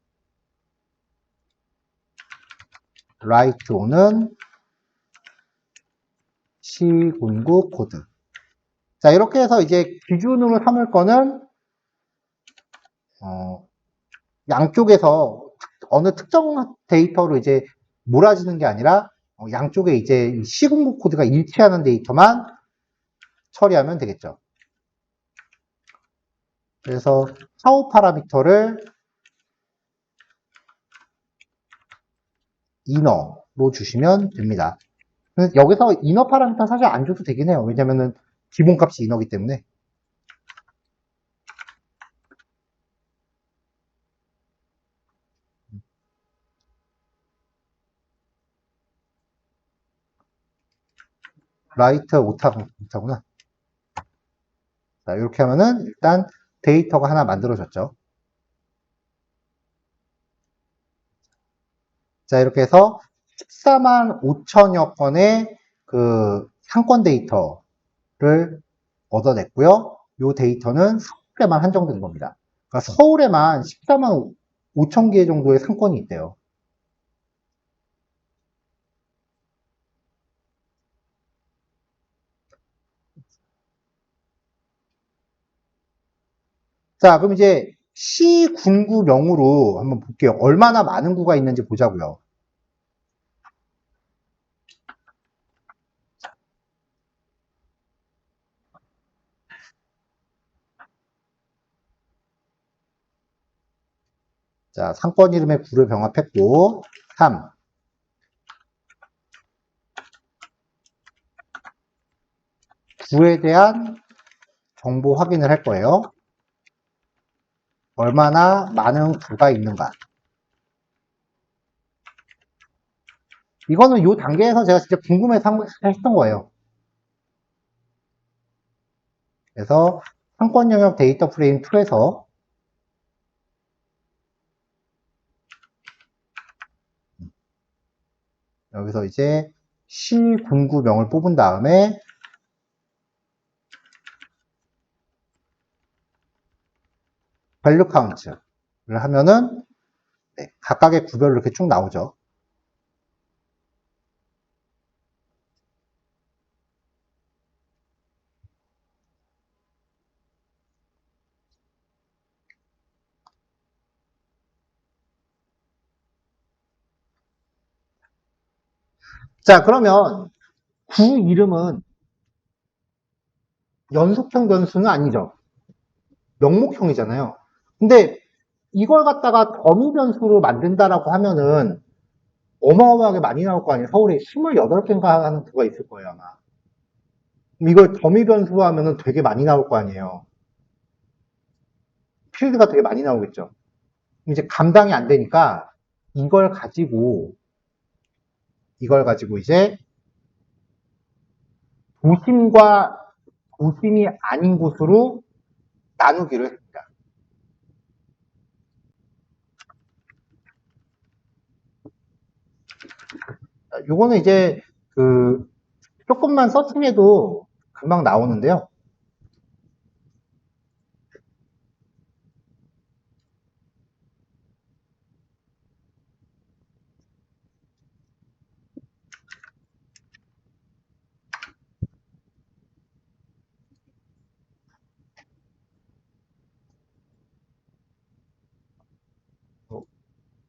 S1: 라이트 온은 시군구 코드. 자, 이렇게 해서 이제 기준으로 삼을 거는 양쪽에서 어느 특정 데이터로 이제 몰아지는 게 아니라 양쪽에 이제 시군구 코드가 일치하는 데이터만 처리하면 되겠죠. 그래서 샤오 파라미터를 이너로 주시면 됩니다. 여기서 이너 파라미터 사실 안 줘도 되긴 해요. 왜냐면은 기본값이 이너기 때문에. 라이트 못하구나. 자, 이렇게 하면은 일단 데이터가 하나 만들어졌죠. 자, 이렇게 해서 14만 5천여 건의 그 상권 데이터를 얻어냈고요. 이 데이터는 서울에만 한정된 겁니다. 그러니까 서울에만 14만 5천 개 정도의 상권이 있대요. 자, 그럼 이제 시 군구명으로 한번 볼게요. 얼마나 많은 구가 있는지 보자고요. 자, 상권 이름에 구를 병합했고, 3. 구에 대한 정보 확인을 할 거예요. 얼마나 많은 구가 있는가. 이거는 이 단계에서 제가 진짜 궁금해서 했던 거예요. 그래서 상권 영역 데이터 프레임 2에서 여기서 이제 시 군구명을 뽑은 다음에 밸류 카운트를 하면은 각각의 구별로 이렇게 쭉 나오죠. 자, 그러면 구 이름은 연속형 변수는 아니죠. 명목형이잖아요. 근데 이걸 갖다가 더미 변수로 만든다라고 하면은 어마어마하게 많이 나올 거 아니에요. 서울에 28개인가 하는 구가 있을 거예요, 아마. 그럼 이걸 더미 변수로 하면은 되게 많이 나올 거 아니에요. 필드가 되게 많이 나오겠죠. 이제 감당이 안 되니까 이걸 가지고 이제 도심과 도심이 아닌 곳으로 나누기로 했습니다. 요거는 이제 그 조금만 서칭해도 금방 나오는데요.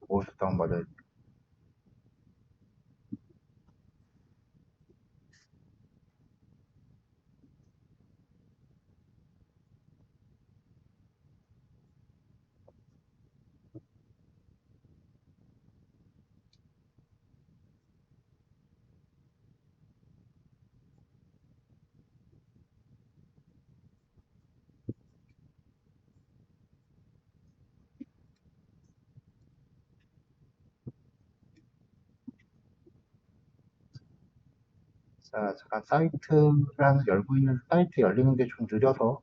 S1: 뭐였었다 한번 봐야 자, 잠깐 사이트를 하나 열고 있는 사이트 열리는 게 좀 느려서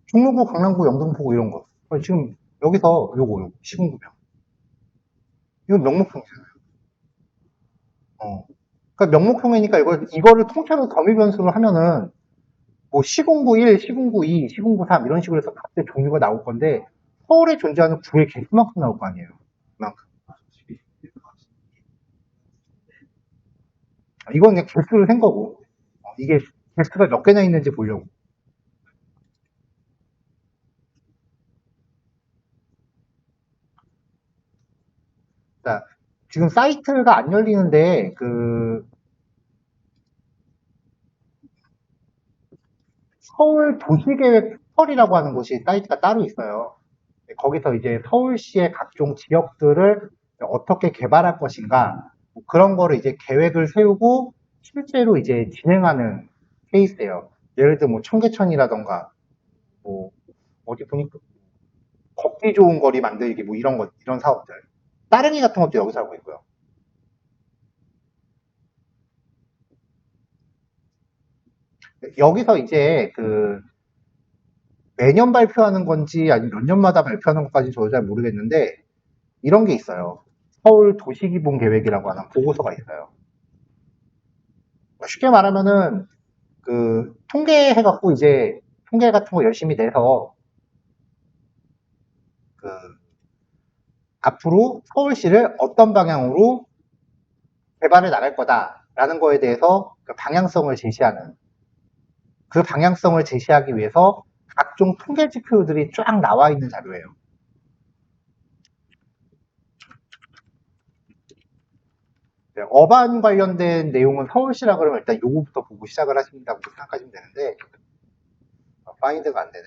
S1: 종로구, 강남구, 영등포구 이런 거. 지금 여기서 요거 시군구명. 이건 명목형이잖아요. 그러니까 명목형이니까 이거를 통째로 더미 변수로 하면은 뭐 시군구 1, 시군구 2, 시군구 3 이런 식으로 해서 각자 종류가 나올 건데 서울에 존재하는 구의 개수만큼 나올 거 아니에요. 그만큼. 이건 그냥 개수를 센 거고 이게 개수가 몇 개나 있는지 보려고. 지금 사이트가 안 열리는데, 그, 서울 도시계획 포털이라고 하는 곳이 사이트가 따로 있어요. 거기서 이제 서울시의 각종 지역들을 어떻게 개발할 것인가, 뭐 그런 거를 이제 계획을 세우고 실제로 이제 진행하는 케이스예요. 예를 들어 뭐 청계천이라던가, 뭐, 어디 보니까 걷기 좋은 거리 만들기 뭐 이런 것, 이런 사업들. 따릉이 같은 것도 여기서 하고 있고요. 여기서 이제 그 매년 발표하는 건지 아니면 몇 년마다 발표하는 것까지 저도 잘 모르겠는데 이런 게 있어요. 서울 도시기본 계획이라고 하는 보고서가 있어요. 쉽게 말하면은 그 통계해갖고 이제 통계 같은 거 열심히 내서 그 앞으로 서울시를 어떤 방향으로 개발해 나갈 거다라는 거에 대해서 그 방향성을 제시하는 그 방향성을 제시하기 위해서 각종 통계 지표들이 쫙 나와 있는 자료예요. 네, 어반 관련된 내용은 서울시라 그러면 일단 요거부터 보고 시작을 하신다고 생각하시면 되는데 파인드가 안 되네.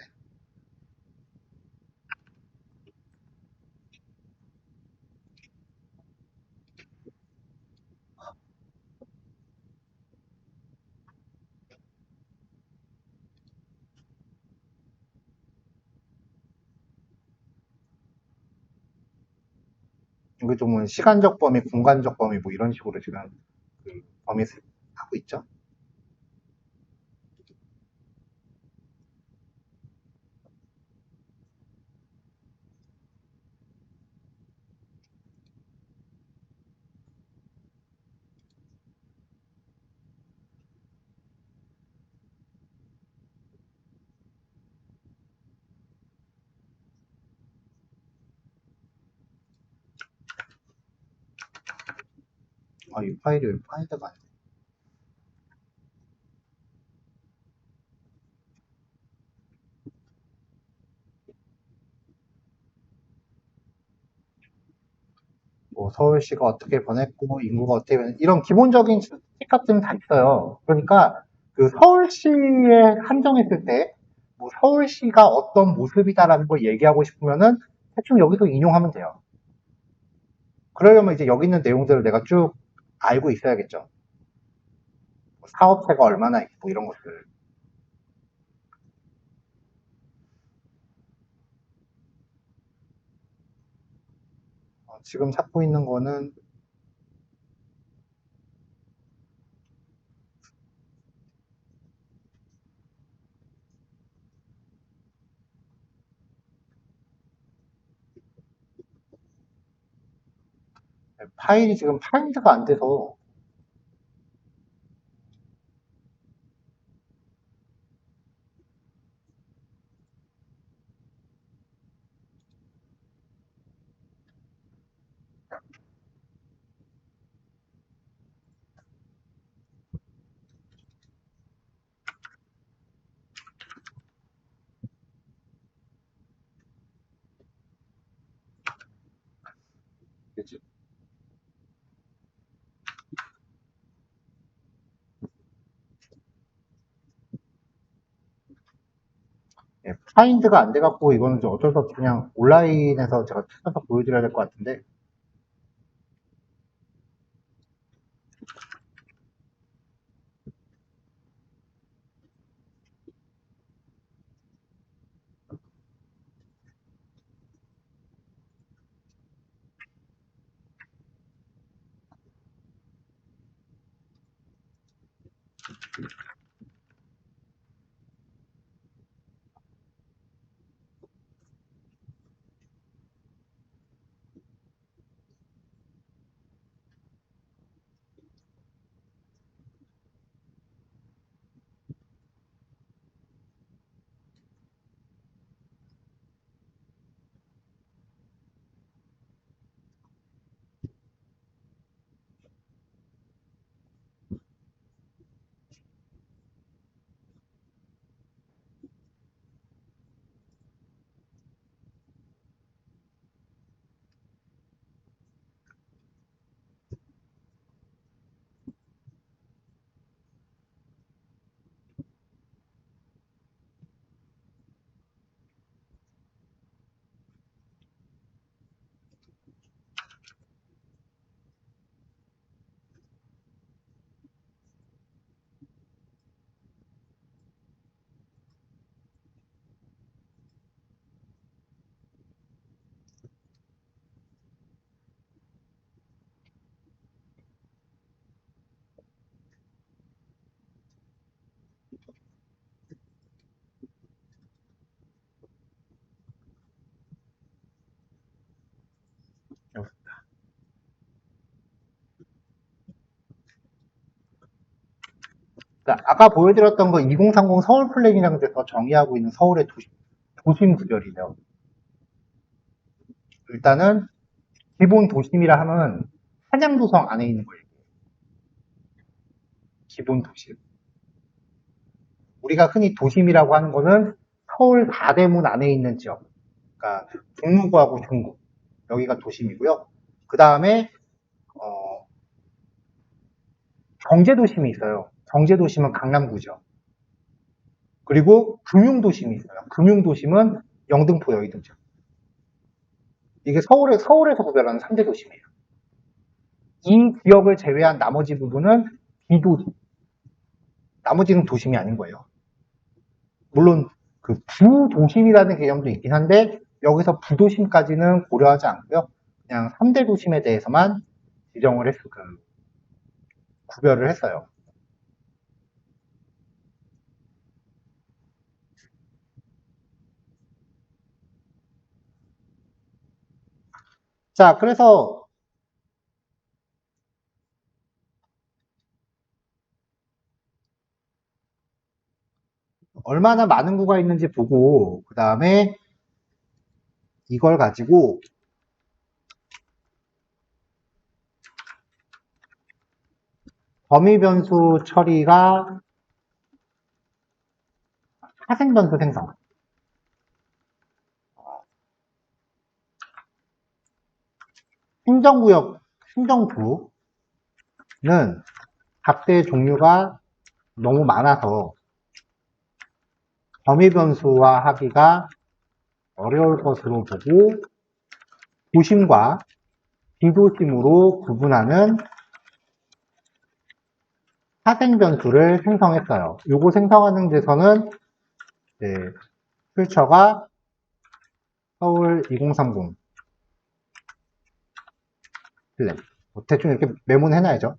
S1: 이게 좀 시간적 범위, 공간적 범위 뭐 이런 식으로 지금 그 범위 하고 있죠. 이 파일이 왜 파인드가 안 돼? 뭐 서울시가 어떻게 변했고 인구가 어떻게 변했 이런 기본적인 스틱값들은 다 있어요. 그러니까 그 서울시에 한정했을 때 뭐 서울시가 어떤 모습이다라는 걸 얘기하고 싶으면은 대충 여기서 인용하면 돼요. 그러려면 이제 여기 있는 내용들을 내가 쭉 알고 있어야겠죠. 뭐 사업체가 얼마나 있고 이런 것들. 지금 찾고 있는 거는 파일이 지금 파인드가 안 돼서 그치? 파인드가 안 돼갖고 이거는 좀 어쩔 수 없이 그냥 온라인에서 제가 찾아서 보여드려야 될 것 같은데 그러니까 아까 보여드렸던 거 2030 서울 플랜이라는 데서 정의하고 있는 서울의 도심 구별이죠. 일단은 기본 도심이라 하면 한양도성 안에 있는 거예요. 기본 도심. 우리가 흔히 도심이라고 하는 거는 서울 다대문 안에 있는 지역. 그러니까 종로구하고 중구. 여기가 도심이고요. 그 다음에 경제도심이 있어요. 경제도심은 강남구죠. 그리고 금융도심이 있어요. 금융도심은 영등포 여의도죠. 이게 서울에서 구별하는 3대 도심이에요. 이 지역을 제외한 나머지 부분은 비도심. 나머지는 도심이 아닌 거예요. 물론 그 부도심이라는 개념도 있긴 한데 여기서 부도심까지는 고려하지 않고요. 그냥 3대 도심에 대해서만 지정을 구별을 했어요. 자, 그래서 얼마나 많은 구가 있는지 보고 그 다음에 이걸 가지고 범위 변수 처리가 파생 변수 생성. 행정구역, 행정부는 값의 종류가 너무 많아서 범위 변수화 하기가 어려울 것으로 보고 도심과 비도심으로 구분하는 파생 변수를 생성했어요. 요거 생성하는 데서는 출처가 서울 2030 플랜. 대충 이렇게 메모는 해놔야죠.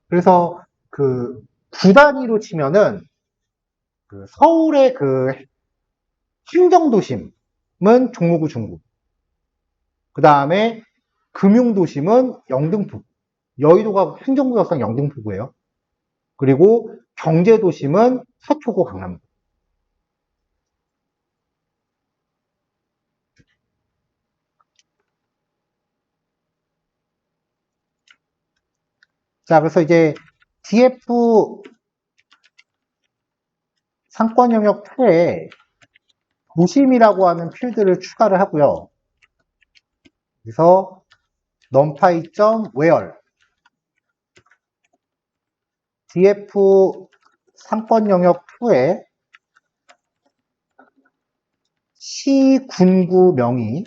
S1: 그래서 구 단위로 치면은 서울의 행정도심은 종로구 중구. 그 다음에 금융도심은 영등포. 여의도가 행정구역상 영등포구예요. 그리고 경제도심은 서초구 강남구. 자, 그래서 이제 DF 상권 영역 2에 도심이라고 하는 필드를 추가를 하고요. 그래서 numpy.where DF 상권 영역 2에 시, 군구 명이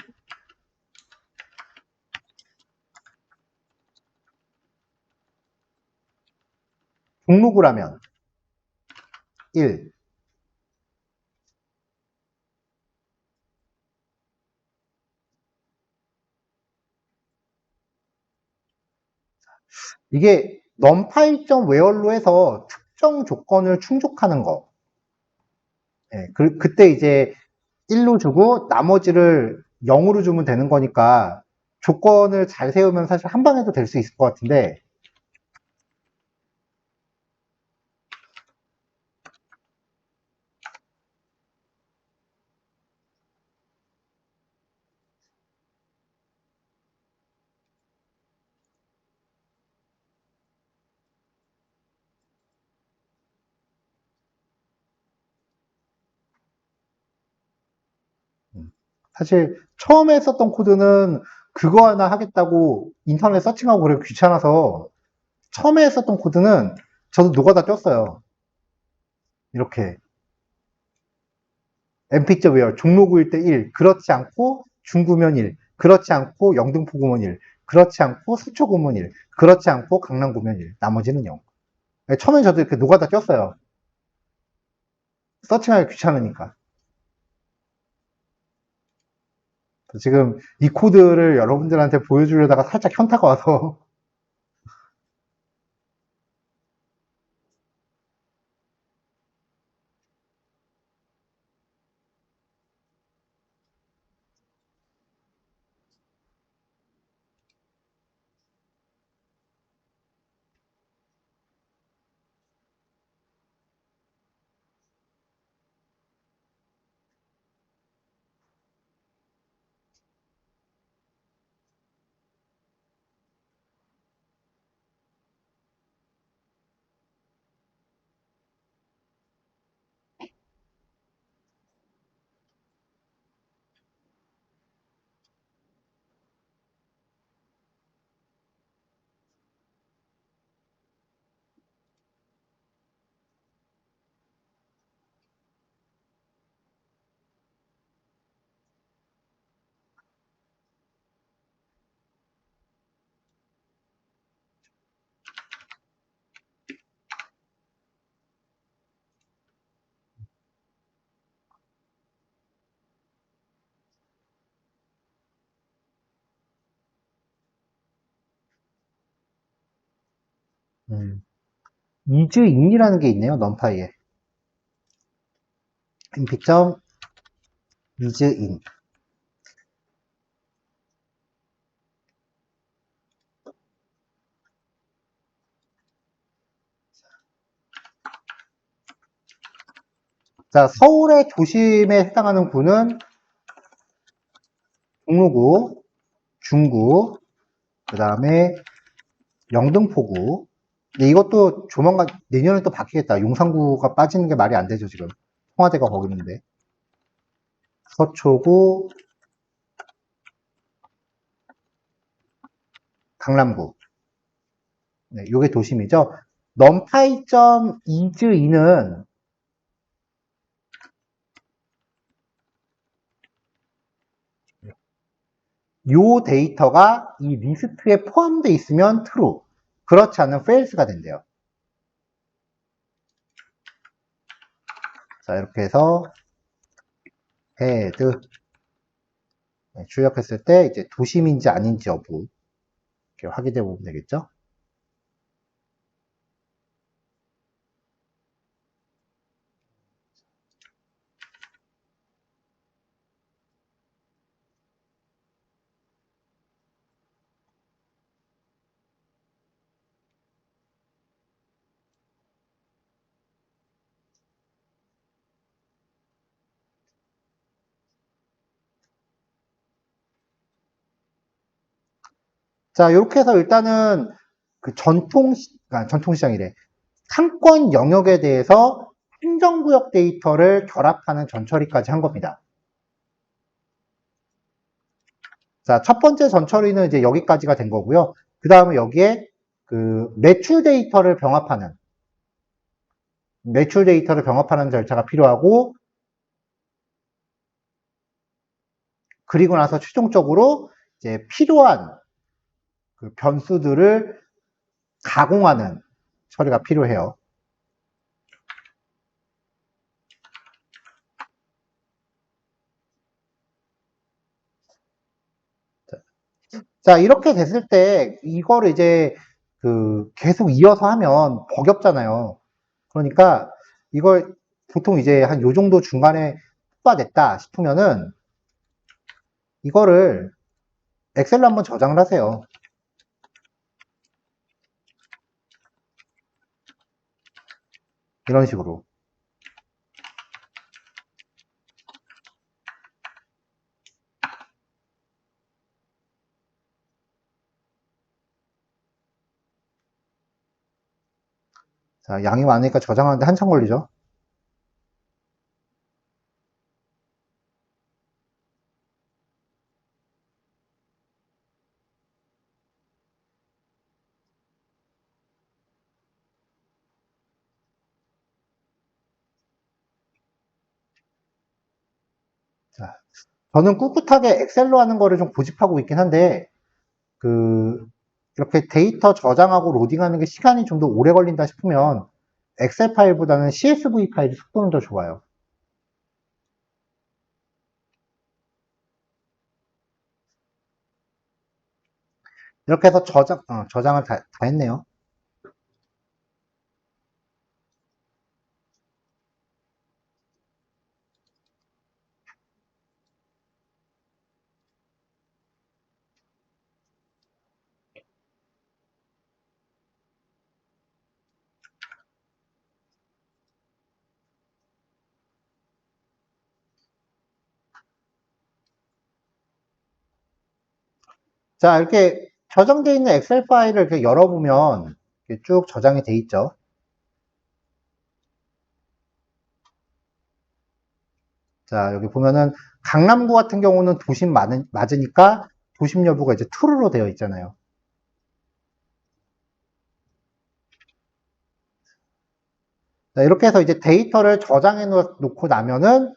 S1: 종로구라면 1, 이게 numpy.where로 해서 특정 조건을 충족하는 거. 예, 그때 이제 1로 주고 나머지를 0으로 주면 되는 거니까 조건을 잘 세우면 사실 한 방에도 될 수 있을 것 같은데 사실 처음에 썼던 코드는 그거 하나 하겠다고 인터넷 서칭하고 그래 귀찮아서 처음에 썼던 코드는 저도 노가다 꼈어요. 이렇게 np.where 종로구일 때 1, 그렇지 않고 중구면 1, 그렇지 않고 영등포구면 1, 그렇지 않고 서초구면 1, 그렇지 않고 강남구면 1, 나머지는 0. 처음에 저도 이렇게 노가다 꼈어요. 서칭하기 귀찮으니까. 지금 이 코드를 여러분들한테 보여주려다가 살짝 현타가 와서 isIn이라는 게 있네요. numpy에. np.isIn. 자, 서울의 도심에 해당하는 구는 종로구, 중구, 그 다음에 영등포구. 근데 이것도 조만간 내년에 또 바뀌겠다. 용산구가 빠지는 게 말이 안 되죠, 지금. 청와대가 거기 있는데. 서초구, 강남구. 네, 요게 도심이죠. numpy.isIn은 요 데이터가 이 리스트에 포함되어 있으면 true. 그렇지 않으면 false가 된대요. 자, 이렇게 해서 head 출력했을 때 이제 도심인지 아닌지 여부 이렇게 확인해 보면 되겠죠. 자, 이렇게 해서 일단은 그 전통시장이래. 상권 영역에 대해서 행정구역 데이터를 결합하는 전처리까지 한 겁니다. 자, 첫 번째 전처리는 이제 여기까지가 된 거고요. 그 다음에 여기에 그 매출 데이터를 병합하는 절차가 필요하고, 그리고 나서 최종적으로 이제 필요한 그 변수들을 가공하는 처리가 필요해요. 자, 이렇게 됐을 때 이거를 이제 그 계속 이어서 하면 버겁잖아요. 그러니까 이걸 보통 이제 한 요 정도 중간에 폭파됐다 싶으면은 이거를 엑셀로 한번 저장을 하세요. 이런 식으로. 자, 양이 많으니까 저장하는데 한참 걸리죠. 자, 저는 꿋꿋하게 엑셀로 하는 거를 좀 고집하고 있긴 한데, 그, 이렇게 데이터 저장하고 로딩하는 게 시간이 좀 더 오래 걸린다 싶으면 엑셀 파일보다는 CSV 파일이 속도는 더 좋아요. 이렇게 해서 저장을 다 했네요. 자, 이렇게 저장되어 있는 엑셀 파일을 이렇게 열어보면 이렇게 쭉 저장이 돼 있죠. 자, 여기 보면은 강남구 같은 경우는 도심 맞으니까 도심 여부가 이제 true로 되어 있잖아요. 자, 이렇게 해서 이제 데이터를 저장해 놓고 나면은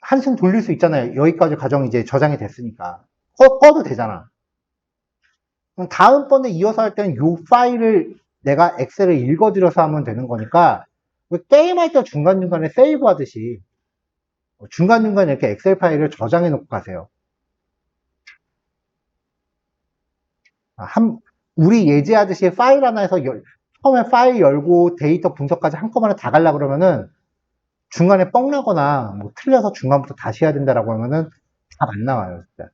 S1: 한숨 돌릴 수 있잖아요. 여기까지 과정이 이제 저장이 됐으니까. 꺼도 되잖아. 그럼 다음번에 이어서 할 때는 이 파일을 내가 엑셀을 읽어들여서 하면 되는 거니까 게임할 때 중간중간에 세이브 하듯이 중간중간에 이렇게 엑셀 파일을 저장해 놓고 가세요. 우리 예지하듯이 파일 하나에서 처음에 파일 열고 데이터 분석까지 한꺼번에 다 가려고 그러면은 중간에 뻥 나거나 뭐 틀려서 중간부터 다시 해야 된다라고 하면은 잘 안 나와요, 진짜.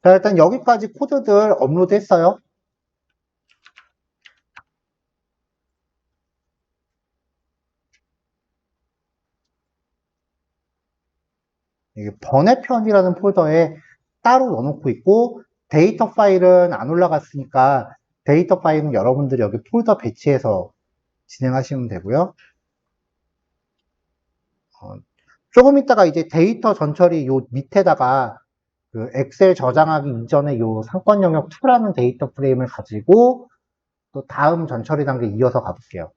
S1: 자, 일단 여기까지 코드들 업로드 했어요. 이게 번외편이라는 폴더에 따로 넣어놓고 있고, 데이터 파일은 안 올라갔으니까 데이터 파일은 여러분들이 여기 폴더 배치해서 진행하시면 되고요. 조금 있다가 이제 데이터 전처리 요 밑에다가 그 엑셀 저장하기 이전에 요 상권 영역 2라는 데이터 프레임을 가지고 또 다음 전처리 단계 이어서 가볼게요.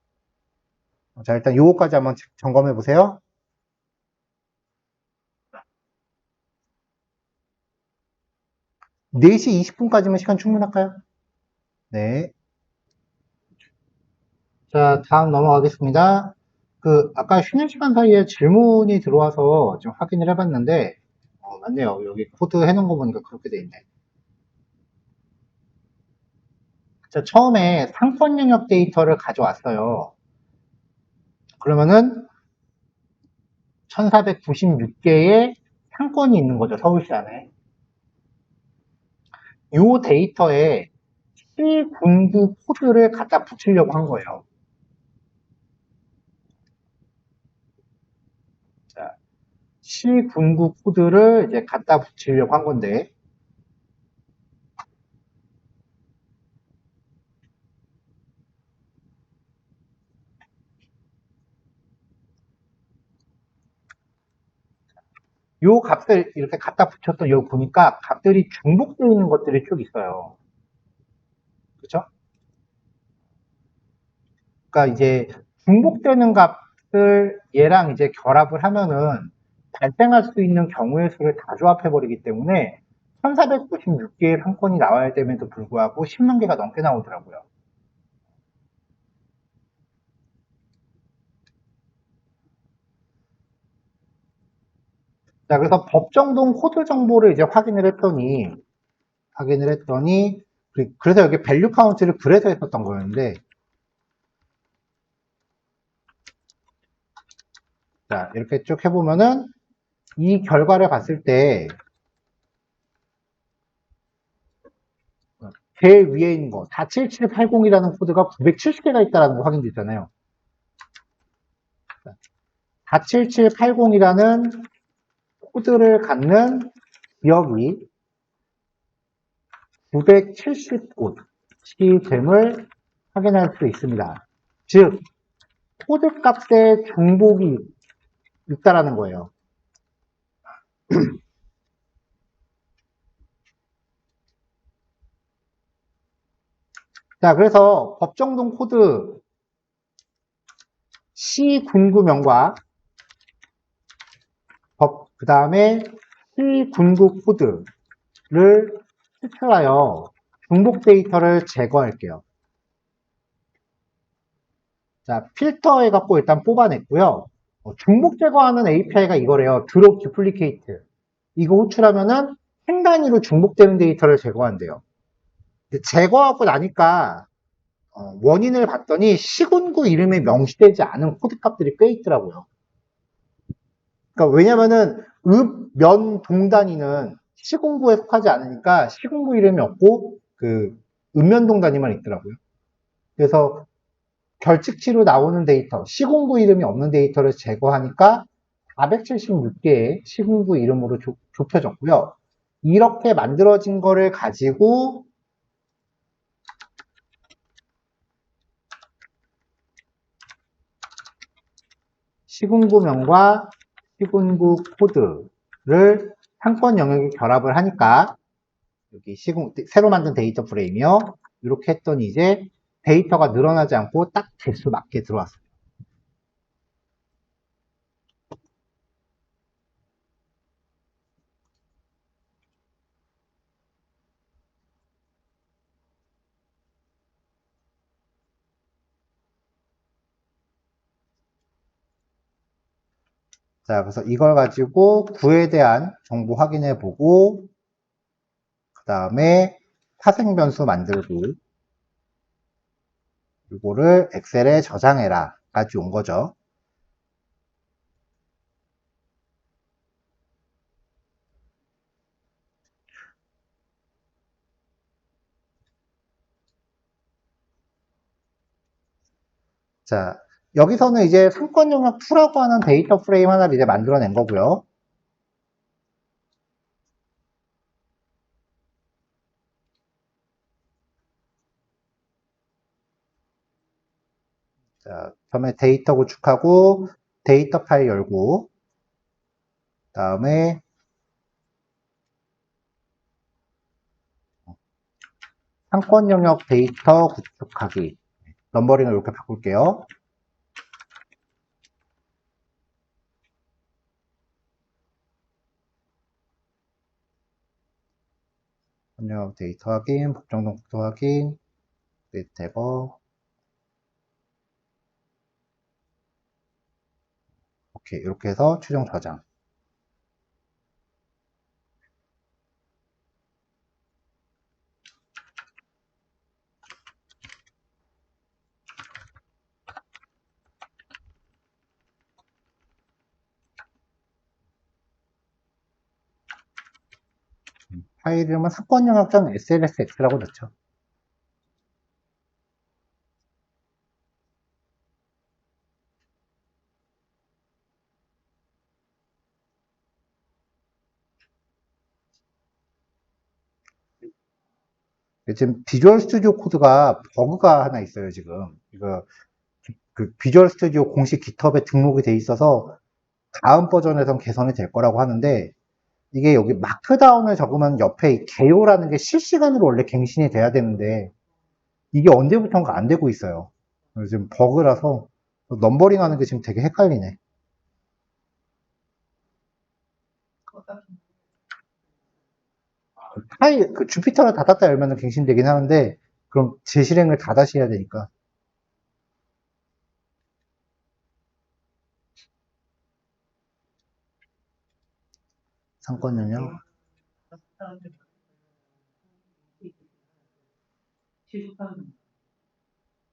S1: 자, 일단 요거까지 한번 점검해 보세요. 4시 20분까지면 시간 충분할까요? 네. 자, 다음 넘어가겠습니다. 아까 쉬는 시간 사이에 질문이 들어와서 좀 확인을 해봤는데, 맞네요. 여기 코드 해놓은 거 보니까 그렇게 돼 있네. 자, 처음에 상권 영역 데이터를 가져왔어요. 그러면은 1496개의 상권이 있는 거죠, 서울시 안에. 요 데이터에 시군구 코드를 갖다 붙이려고 한 거예요. 자, 시군구 코드를 이제 갖다 붙이려고 한 건데, 요 값을 이렇게 갖다 붙였던 여기 보니까 값들이 중복되어 있는 것들이 쭉 있어요. 그죠? 그러니까 이제 중복되는 값을 얘랑 이제 결합을 하면은 발생할 수 있는 경우의 수를 다 조합해 버리기 때문에 1496개의 상권이 나와야 됨에도 불구하고 10만 개가 넘게 나오더라고요. 자, 그래서 법정동 코드 정보를 이제 확인을 했더니, 그래서 여기 밸류 카운트를 그래서 했었던 거였는데, 자, 이렇게 쭉 해보면은, 이 결과를 봤을 때, 제일 위에 있는 거, 47780이라는 코드가 970개가 있다는 거 확인됐잖아요. 47780이라는 코드를 갖는 기억이 970곳이 됨을 확인할 수 있습니다. 즉, 코드 값의 중복이 있다라는 거예요. 자, 그래서 법정동 코드 C군구명과 그 다음에 C군구 코드를 추출하여 중복 데이터를 제거할게요. 자, 필터 해갖고 일단 뽑아냈고요. 중복 제거하는 API가 이거래요. 드롭 듀플리케이트. 이거 호출하면은 행 단위로 중복되는 데이터를 제거한대요. 제거하고 나니까 원인을 봤더니 시군구 이름에 명시되지 않은 코드 값들이 꽤 있더라고요. 그러니까 왜냐면은 읍, 면, 동단위는 시군구에 속하지 않으니까 시군구 이름이 없고 그 읍면동 단위만 있더라고요. 그래서 결칙치로 나오는 데이터, 시군구 이름이 없는 데이터를 제거하니까 476개의 시군구 이름으로 좁혀졌고요. 이렇게 만들어진 거를 가지고 시군구명과 시군구 코드를 상권 영역에 결합을 하니까 여기 새로 만든 데이터 프레임이요. 이렇게 했더니 이제 데이터가 늘어나지 않고 딱 개수 맞게 들어왔어요. 자, 그래서 이걸 가지고 구에 대한 정보 확인해 보고, 그 다음에 파생 변수 만들고, 이거를 엑셀에 저장해라 까지 온 거죠. 자, 여기서는 이제 상권 영역 2라고 하는 데이터 프레임 하나를 이제 만들어낸 거고요. 자, 처음에 데이터 구축하고, 데이터 파일 열고, 그 다음에 상권 영역 데이터 구축하기. 넘버링을 이렇게 바꿀게요. 상권 데이터 확인, 법정동 국토 확인, 데이터 제거. 오케이, 이렇게 해서 최종 저장. 파일 이름은 사건 영역.slsx라고 넣죠. 지금 비주얼 스튜디오 코드가 버그가 하나 있어요, 지금. 이거, 그 비주얼 스튜디오 공식 깃허브에 등록이 돼 있어서 다음 버전에선 개선이 될 거라고 하는데, 이게 여기 마크다운을 적으면 옆에 이 개요라는 게 실시간으로 원래 갱신이 돼야 되는데, 이게 언제부턴가 안 되고 있어요. 그래서 지금 버그라서 넘버링 하는 게 지금 되게 헷갈리네. 파일, 그 주피터를 닫았다 열면 갱신되긴 하는데, 그럼 재실행을 다 다시 해야 되니까. 상권 영역.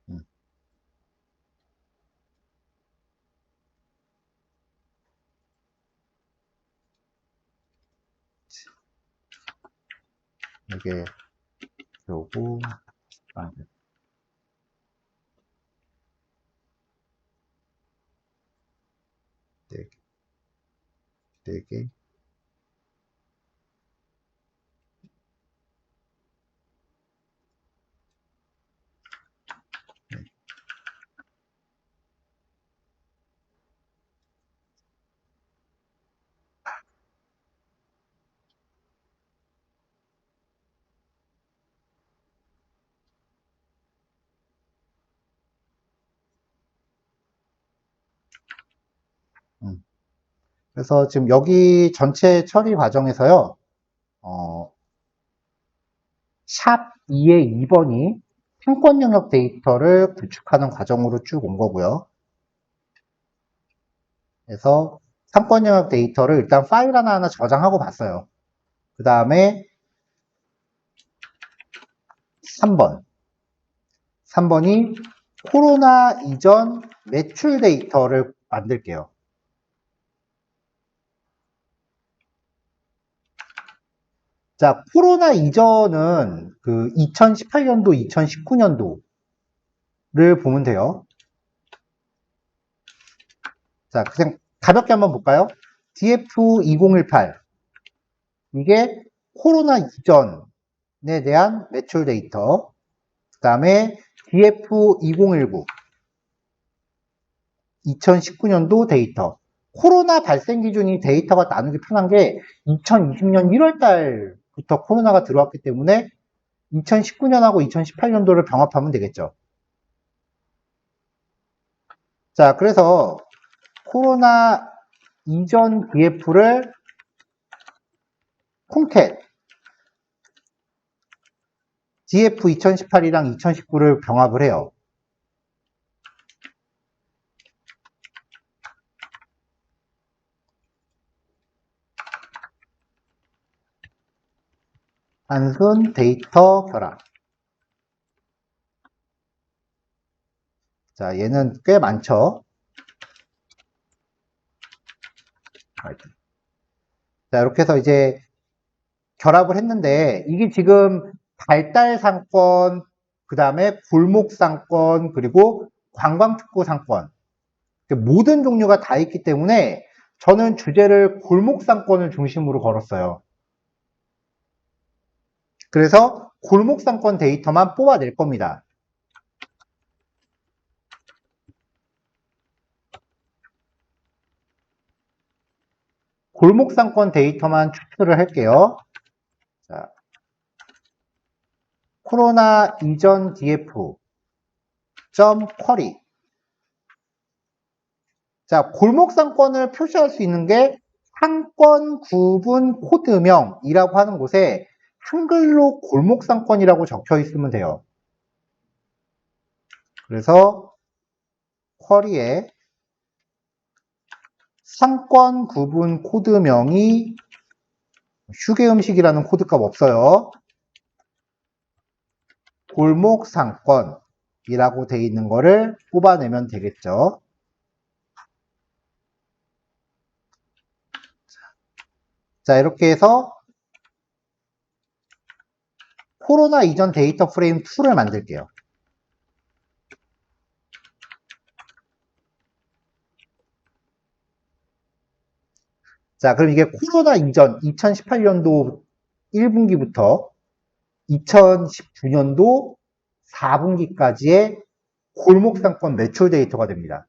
S1: 음, 이게 요거 네 개, 네 개. 네. 음. 그래서 지금 여기 전체 처리 과정에서요, 샵 2의 2번이 상권 영역 데이터를 구축하는 과정으로 쭉 온 거고요. 그래서 상권 영역 데이터를 일단 파일 하나하나 저장하고 봤어요. 그 다음에 3번. 3번이 코로나 이전 매출 데이터를 만들게요. 자, 코로나 이전은 그 2018년도, 2019년도를 보면 돼요. 자, 그냥 가볍게 한번 볼까요? DF2018. 이게 코로나 이전에 대한 매출 데이터. 그 다음에 DF2019. 2019년도 데이터. 코로나 발생 기준이 데이터가 나누기 편한 게 2020년 1월 달부터 코로나가 들어왔기 때문에 2019년하고 2018년도를 병합하면 되겠죠. 자, 그래서 코로나 이전 DF를 콩캣 DF 2018이랑 2019를 병합을 해요. 단순 데이터 결합. 자, 얘는 꽤 많죠. 자, 이렇게 해서 이제 결합을 했는데, 이게 지금 발달 상권, 그 다음에 골목 상권, 그리고 관광특구 상권. 모든 종류가 다 있기 때문에 저는 주제를 골목 상권을 중심으로 걸었어요. 그래서 골목 상권 데이터만 뽑아낼 겁니다. 골목 상권 데이터만 추출을 할게요. 자, 코로나 이전 DF 점 쿼리. 자, 골목 상권을 표시할 수 있는 게 상권 구분 코드명이라고 하는 곳에 한글로 골목 상권이라고 적혀 있으면 돼요. 그래서 쿼리에 상권 구분 코드명이 휴게음식이라는 코드값 없어요. 골목 상권이라고 되어 있는 거를 뽑아내면 되겠죠. 자, 이렇게 해서 코로나 이전 데이터 프레임 2를 만들게요. 자, 그럼 이게 코로나 이전 2018년도 1분기부터 2019년도 4분기까지의 골목상권 매출 데이터가 됩니다.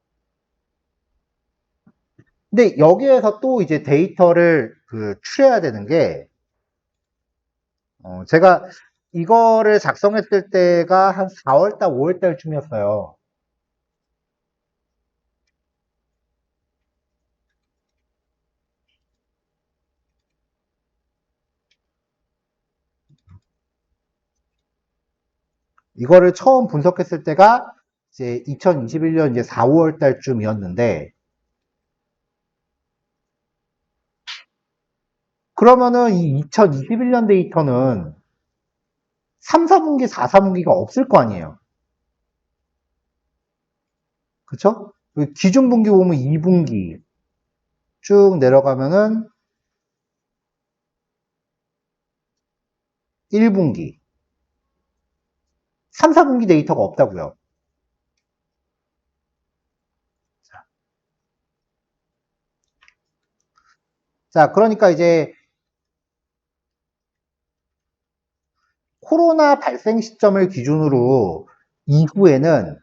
S1: 근데 여기에서 또 이제 데이터를 추려야 되는 게, 제가 이거를 작성했을 때가 한 4월달, 5월달쯤이었어요. 이거를 처음 분석했을 때가 이제 2021년 이제 4, 5월 달쯤이었는데, 그러면은 이 2021년 데이터는 3, 4분기, 4, 4분기가 없을 거 아니에요. 그쵸? 기준 분기 보면 2분기 쭉 내려가면은 1분기, 3, 4분기 데이터가 없다고요. 자, 그러니까 이제 코로나 발생 시점을 기준으로 이후에는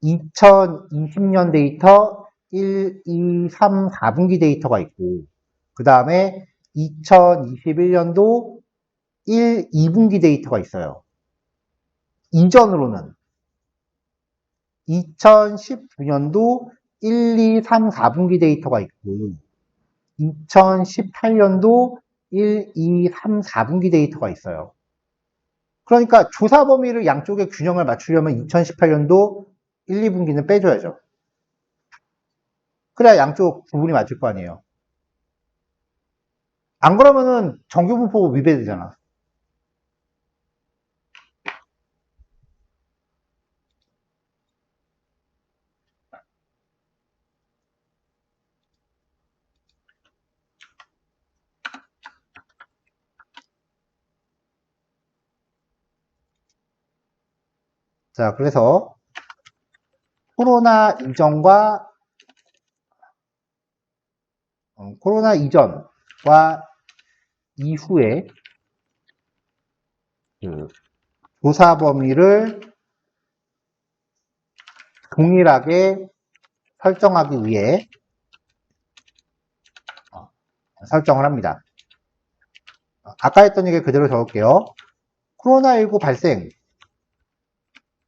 S1: 2020년 데이터 1, 2, 3, 4분기 데이터가 있고, 그 다음에 2021년도 1, 2분기 데이터가 있어요. 이전으로는 2019년도 1, 2, 3, 4분기 데이터가 있고, 2018년도 1, 2, 3, 4분기 데이터가 있어요. 그러니까 조사 범위를 양쪽의 균형을 맞추려면 2018년도 1, 2분기는 빼줘야죠. 그래야 양쪽 부분이 맞을 거 아니에요. 안 그러면은 정규분포 위배되잖아. 자, 그래서 코로나 이전과 이후에 그 조사 범위를 동일하게 설정하기 위해 설정을 합니다. 아까 했던 얘기 그대로 적을게요. 코로나19 발생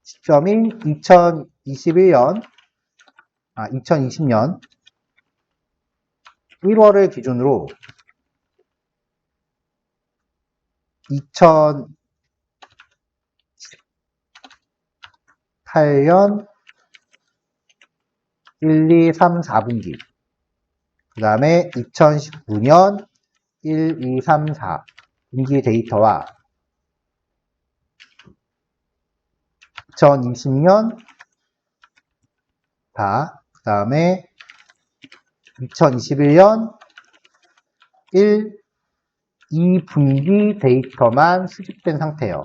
S1: 시점인 2020년 1월을 기준으로 2018년 1, 2, 3, 4분기 그 다음에 2019년 1, 2, 3, 4분기 데이터와 2020년 그 다음에 2021년 1, 2분기 데이터만 수집된 상태예요.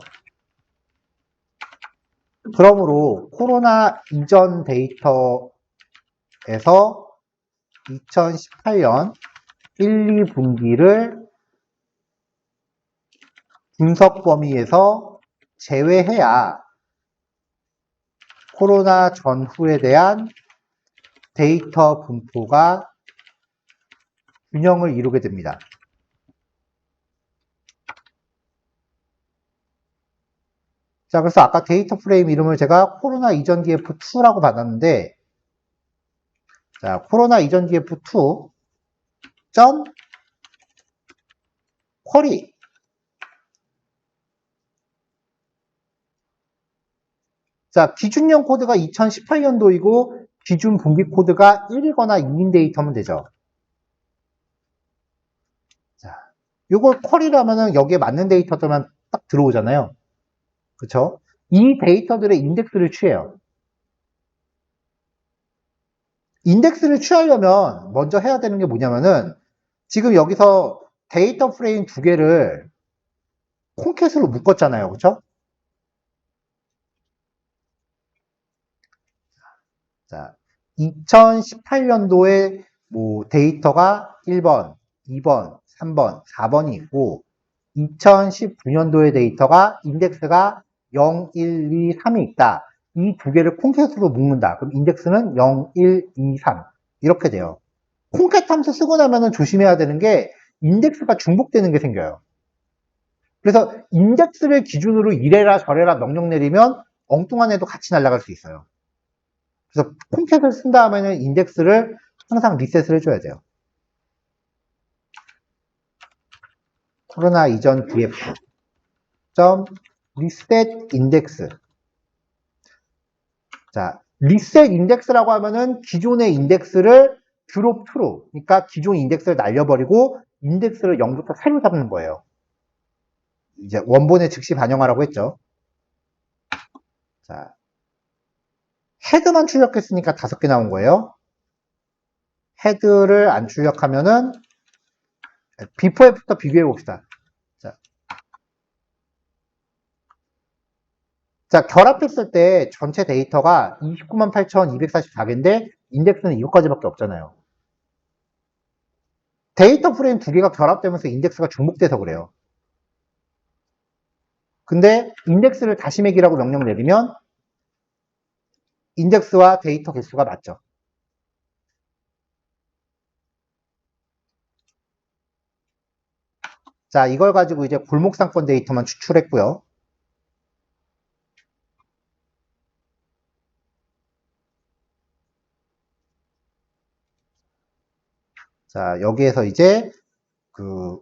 S1: 그러므로 코로나 이전 데이터에서 2018년 1, 2분기를 분석 범위에서 제외해야 코로나 전후에 대한 데이터 분포가 균형을 이루게 됩니다. 자, 그래서 아까 데이터 프레임 이름을 제가 코로나 이전 DF2라고 받았는데, 자, 코로나 이전 DF2 점 쿼리. 자, 기준형 코드가 2018년도이고 기준 분기 코드가 1이거나 2인 데이터면 되죠. 자, 요걸 쿼리라면은 여기에 맞는 데이터들만 딱 들어오잖아요. 그쵸? 이 데이터들의 인덱스를 취해요. 인덱스를 취하려면 먼저 해야 되는 게 뭐냐면은 지금 여기서 데이터 프레임 두 개를 콩캣으로 묶었잖아요. 그쵸? 자, 2018년도에 뭐 데이터가 1번, 2번, 3번, 4번이 있고 2019년도의 데이터가 인덱스가 0, 1, 2, 3이 있다. 이 두 개를 콩캣으로 묶는다. 그럼 인덱스는 0, 1, 2, 3 이렇게 돼요. 콩캣 함수 쓰고 나면은 조심해야 되는 게 인덱스가 중복되는 게 생겨요. 그래서 인덱스를 기준으로 이래라 저래라 명령 내리면 엉뚱한 애도 같이 날아갈 수 있어요. 그래서 콩캣을 쓴 다음에는 인덱스를 항상 리셋을 해줘야 돼요. 코로나 이전 df 점 리셋 인덱스. 자, 리셋 인덱스라고 하면은 기존의 인덱스를 드롭 트루, 그러니까 기존 인덱스를 날려버리고 인덱스를 0부터 새로 잡는 거예요. 이제 원본에 즉시 반영하라고 했죠. 자, 헤드만 출력했으니까 5개 나온 거예요. 헤드를 안 출력하면은 비포 애프터 비교해 봅시다. 자, 결합했을 때 전체 데이터가 298,244개인데 인덱스는 이것까지밖에 없잖아요. 데이터 프레임 두 개가 결합되면서 인덱스가 중복돼서 그래요. 근데 인덱스를 다시 매기라고 명령 내리면 인덱스와 데이터 개수가 맞죠. 자, 이걸 가지고 이제 골목상권 데이터만 추출했고요. 자, 여기에서 이제 그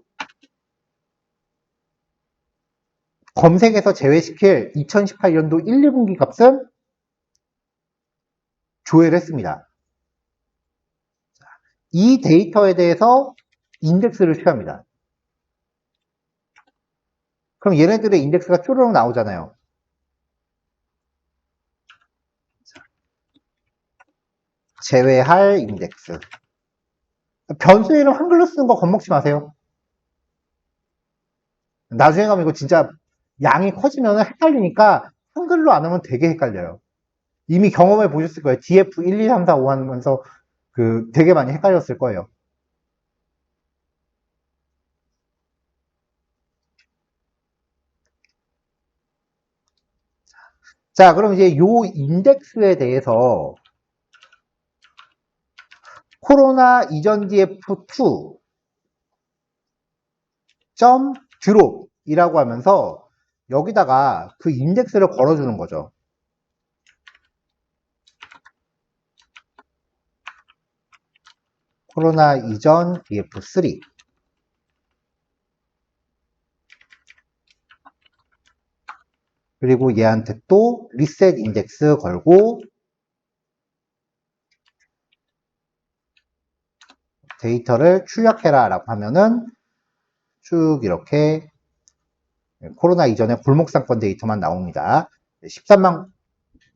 S1: 검색에서 제외시킬 2018년도 1, 2분기 값은 조회를 했습니다. 이 데이터에 대해서 인덱스를 취합니다. 그럼 얘네들의 인덱스가 쪼르륵 나오잖아요. 제외할 인덱스. 변수 이름 한글로 쓰는 거 겁먹지 마세요. 나중에 가면 이거 진짜 양이 커지면 헷갈리니까 한글로 안 하면 되게 헷갈려요. 이미 경험해 보셨을 거예요. DF 1, 2, 3, 4, 5 하면서 되게 많이 헷갈렸을 거예요. 자, 그럼 이제 요 인덱스에 대해서 코로나 이전 DF2 점 드롭이라고 하면서 여기다가 그 인덱스를 걸어주는 거죠. 코로나 이전 DF3 그리고 얘한테 또 리셋 인덱스 걸고 데이터를 출력해라 라고 하면은 쭉 이렇게 코로나 이전의 골목상권 데이터만 나옵니다. 13만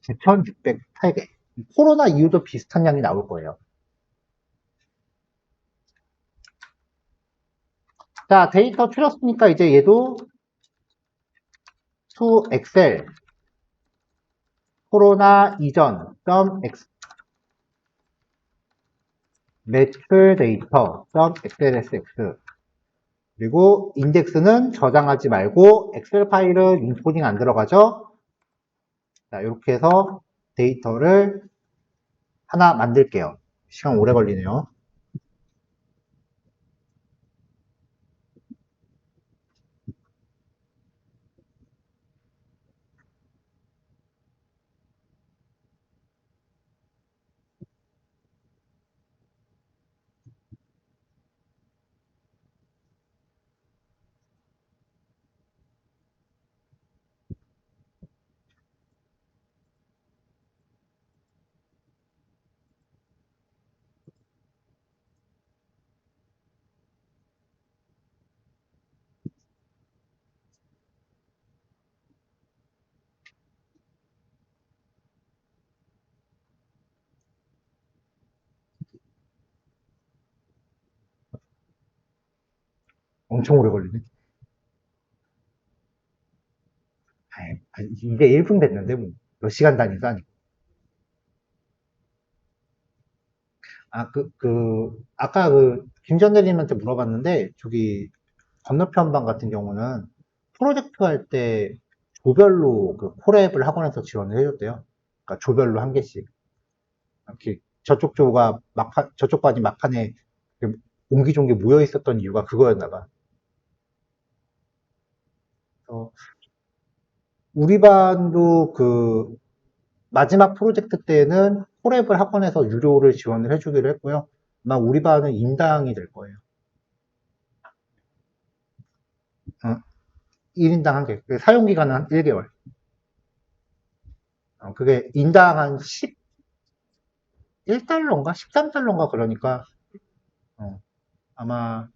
S1: 9,608개. 코로나 이후도 비슷한 양이 나올 거예요. 자, 데이터 추렸으니까 이제 얘도 to 엑셀 코로나 이전 x 매출 데이터 .xlsx 그리고 인덱스는 저장하지 말고 엑셀 파일은 인코딩 안 들어가죠. 자, 이렇게 해서 데이터를 하나 만들게요. 시간 오래 걸리네요. 엄청 오래 걸리네. 이게 1분 됐는데 뭐 몇 시간 단위도 아니고. 아까 김전 대리님한테 물어봤는데, 저기, 건너편 방 같은 경우는 프로젝트 할 때 조별로 콜앱을 학원에서 지원을 해줬대요. 그러니까 조별로 한 개씩. 이렇게 저쪽 반이 막판에 옹기종기 모여 있었던 이유가 그거였나 봐. 그래서 우리 반도 마지막 프로젝트 때는 콜앱을 학원에서 유료를 지원을 해주기로 했고요. 아마 우리 반은 인당이 될 거예요. 1인당 한 개. 사용기간은 한 1개월. 그게 인당 한 11달러인가? 13달러인가? 그러니까, 아마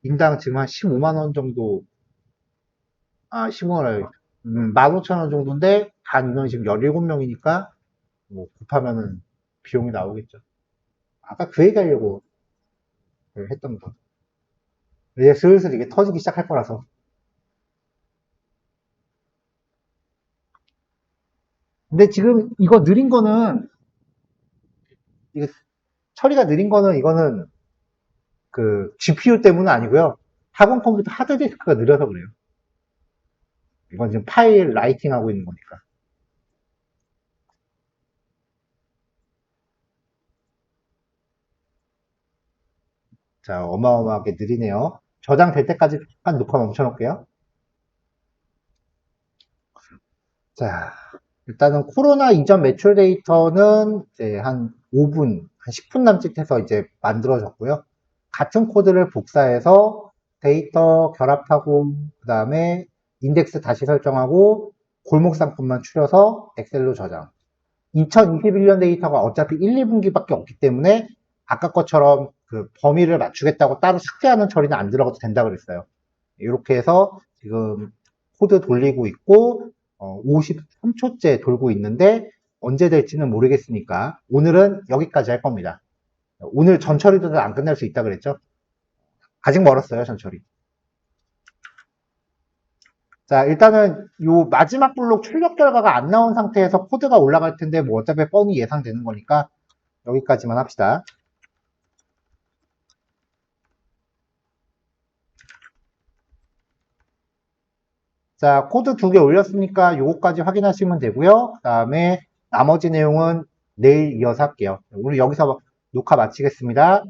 S1: 인당 지금 한 15만 원 정도, 15만 원, 15,000원 정도인데, 단 인원이 지금 17명이니까, 뭐, 곱하면은 비용이 나오겠죠. 아까 그 얘기 하려고 했던 거. 이제 슬슬 이게 터지기 시작할 거라서. 근데 지금 이거 느린 거는, 이거 처리가 느린 거는 이거는 GPU 때문은 아니고요. 학원 컴퓨터 하드디스크가 느려서 그래요. 이건 지금 파일 라이팅 하고 있는 거니까. 자, 어마어마하게 느리네요. 저장될 때까지 잠깐 녹화 멈춰놓을게요. 자, 일단은 코로나 이전 매출 데이터는 이제 한 5분, 한 10분 남짓해서 이제 만들어졌고요. 같은 코드를 복사해서 데이터 결합하고, 그 다음에 인덱스 다시 설정하고, 골목 상품만 추려서 엑셀로 저장. 2021년 데이터가 어차피 1, 2분기밖에 없기 때문에 아까 것처럼 범위를 맞추겠다고 따로 숙제하는 처리는 안 들어가도 된다 그랬어요. 이렇게 해서 지금 코드 돌리고 있고 53초째 돌고 있는데 언제 될지는 모르겠으니까 오늘은 여기까지 할 겁니다. 오늘 전처리도 안 끝날 수 있다 그랬죠? 아직 멀었어요, 전처리. 자, 일단은 요 마지막 블록 출력 결과가 안 나온 상태에서 코드가 올라갈 텐데 뭐 어차피 뻔히 예상되는 거니까 여기까지만 합시다. 자, 코드 2개 올렸으니까 요거까지 확인하시면 되고요. 그 다음에 나머지 내용은 내일 이어서 할게요. 우리 여기서 녹화 마치겠습니다.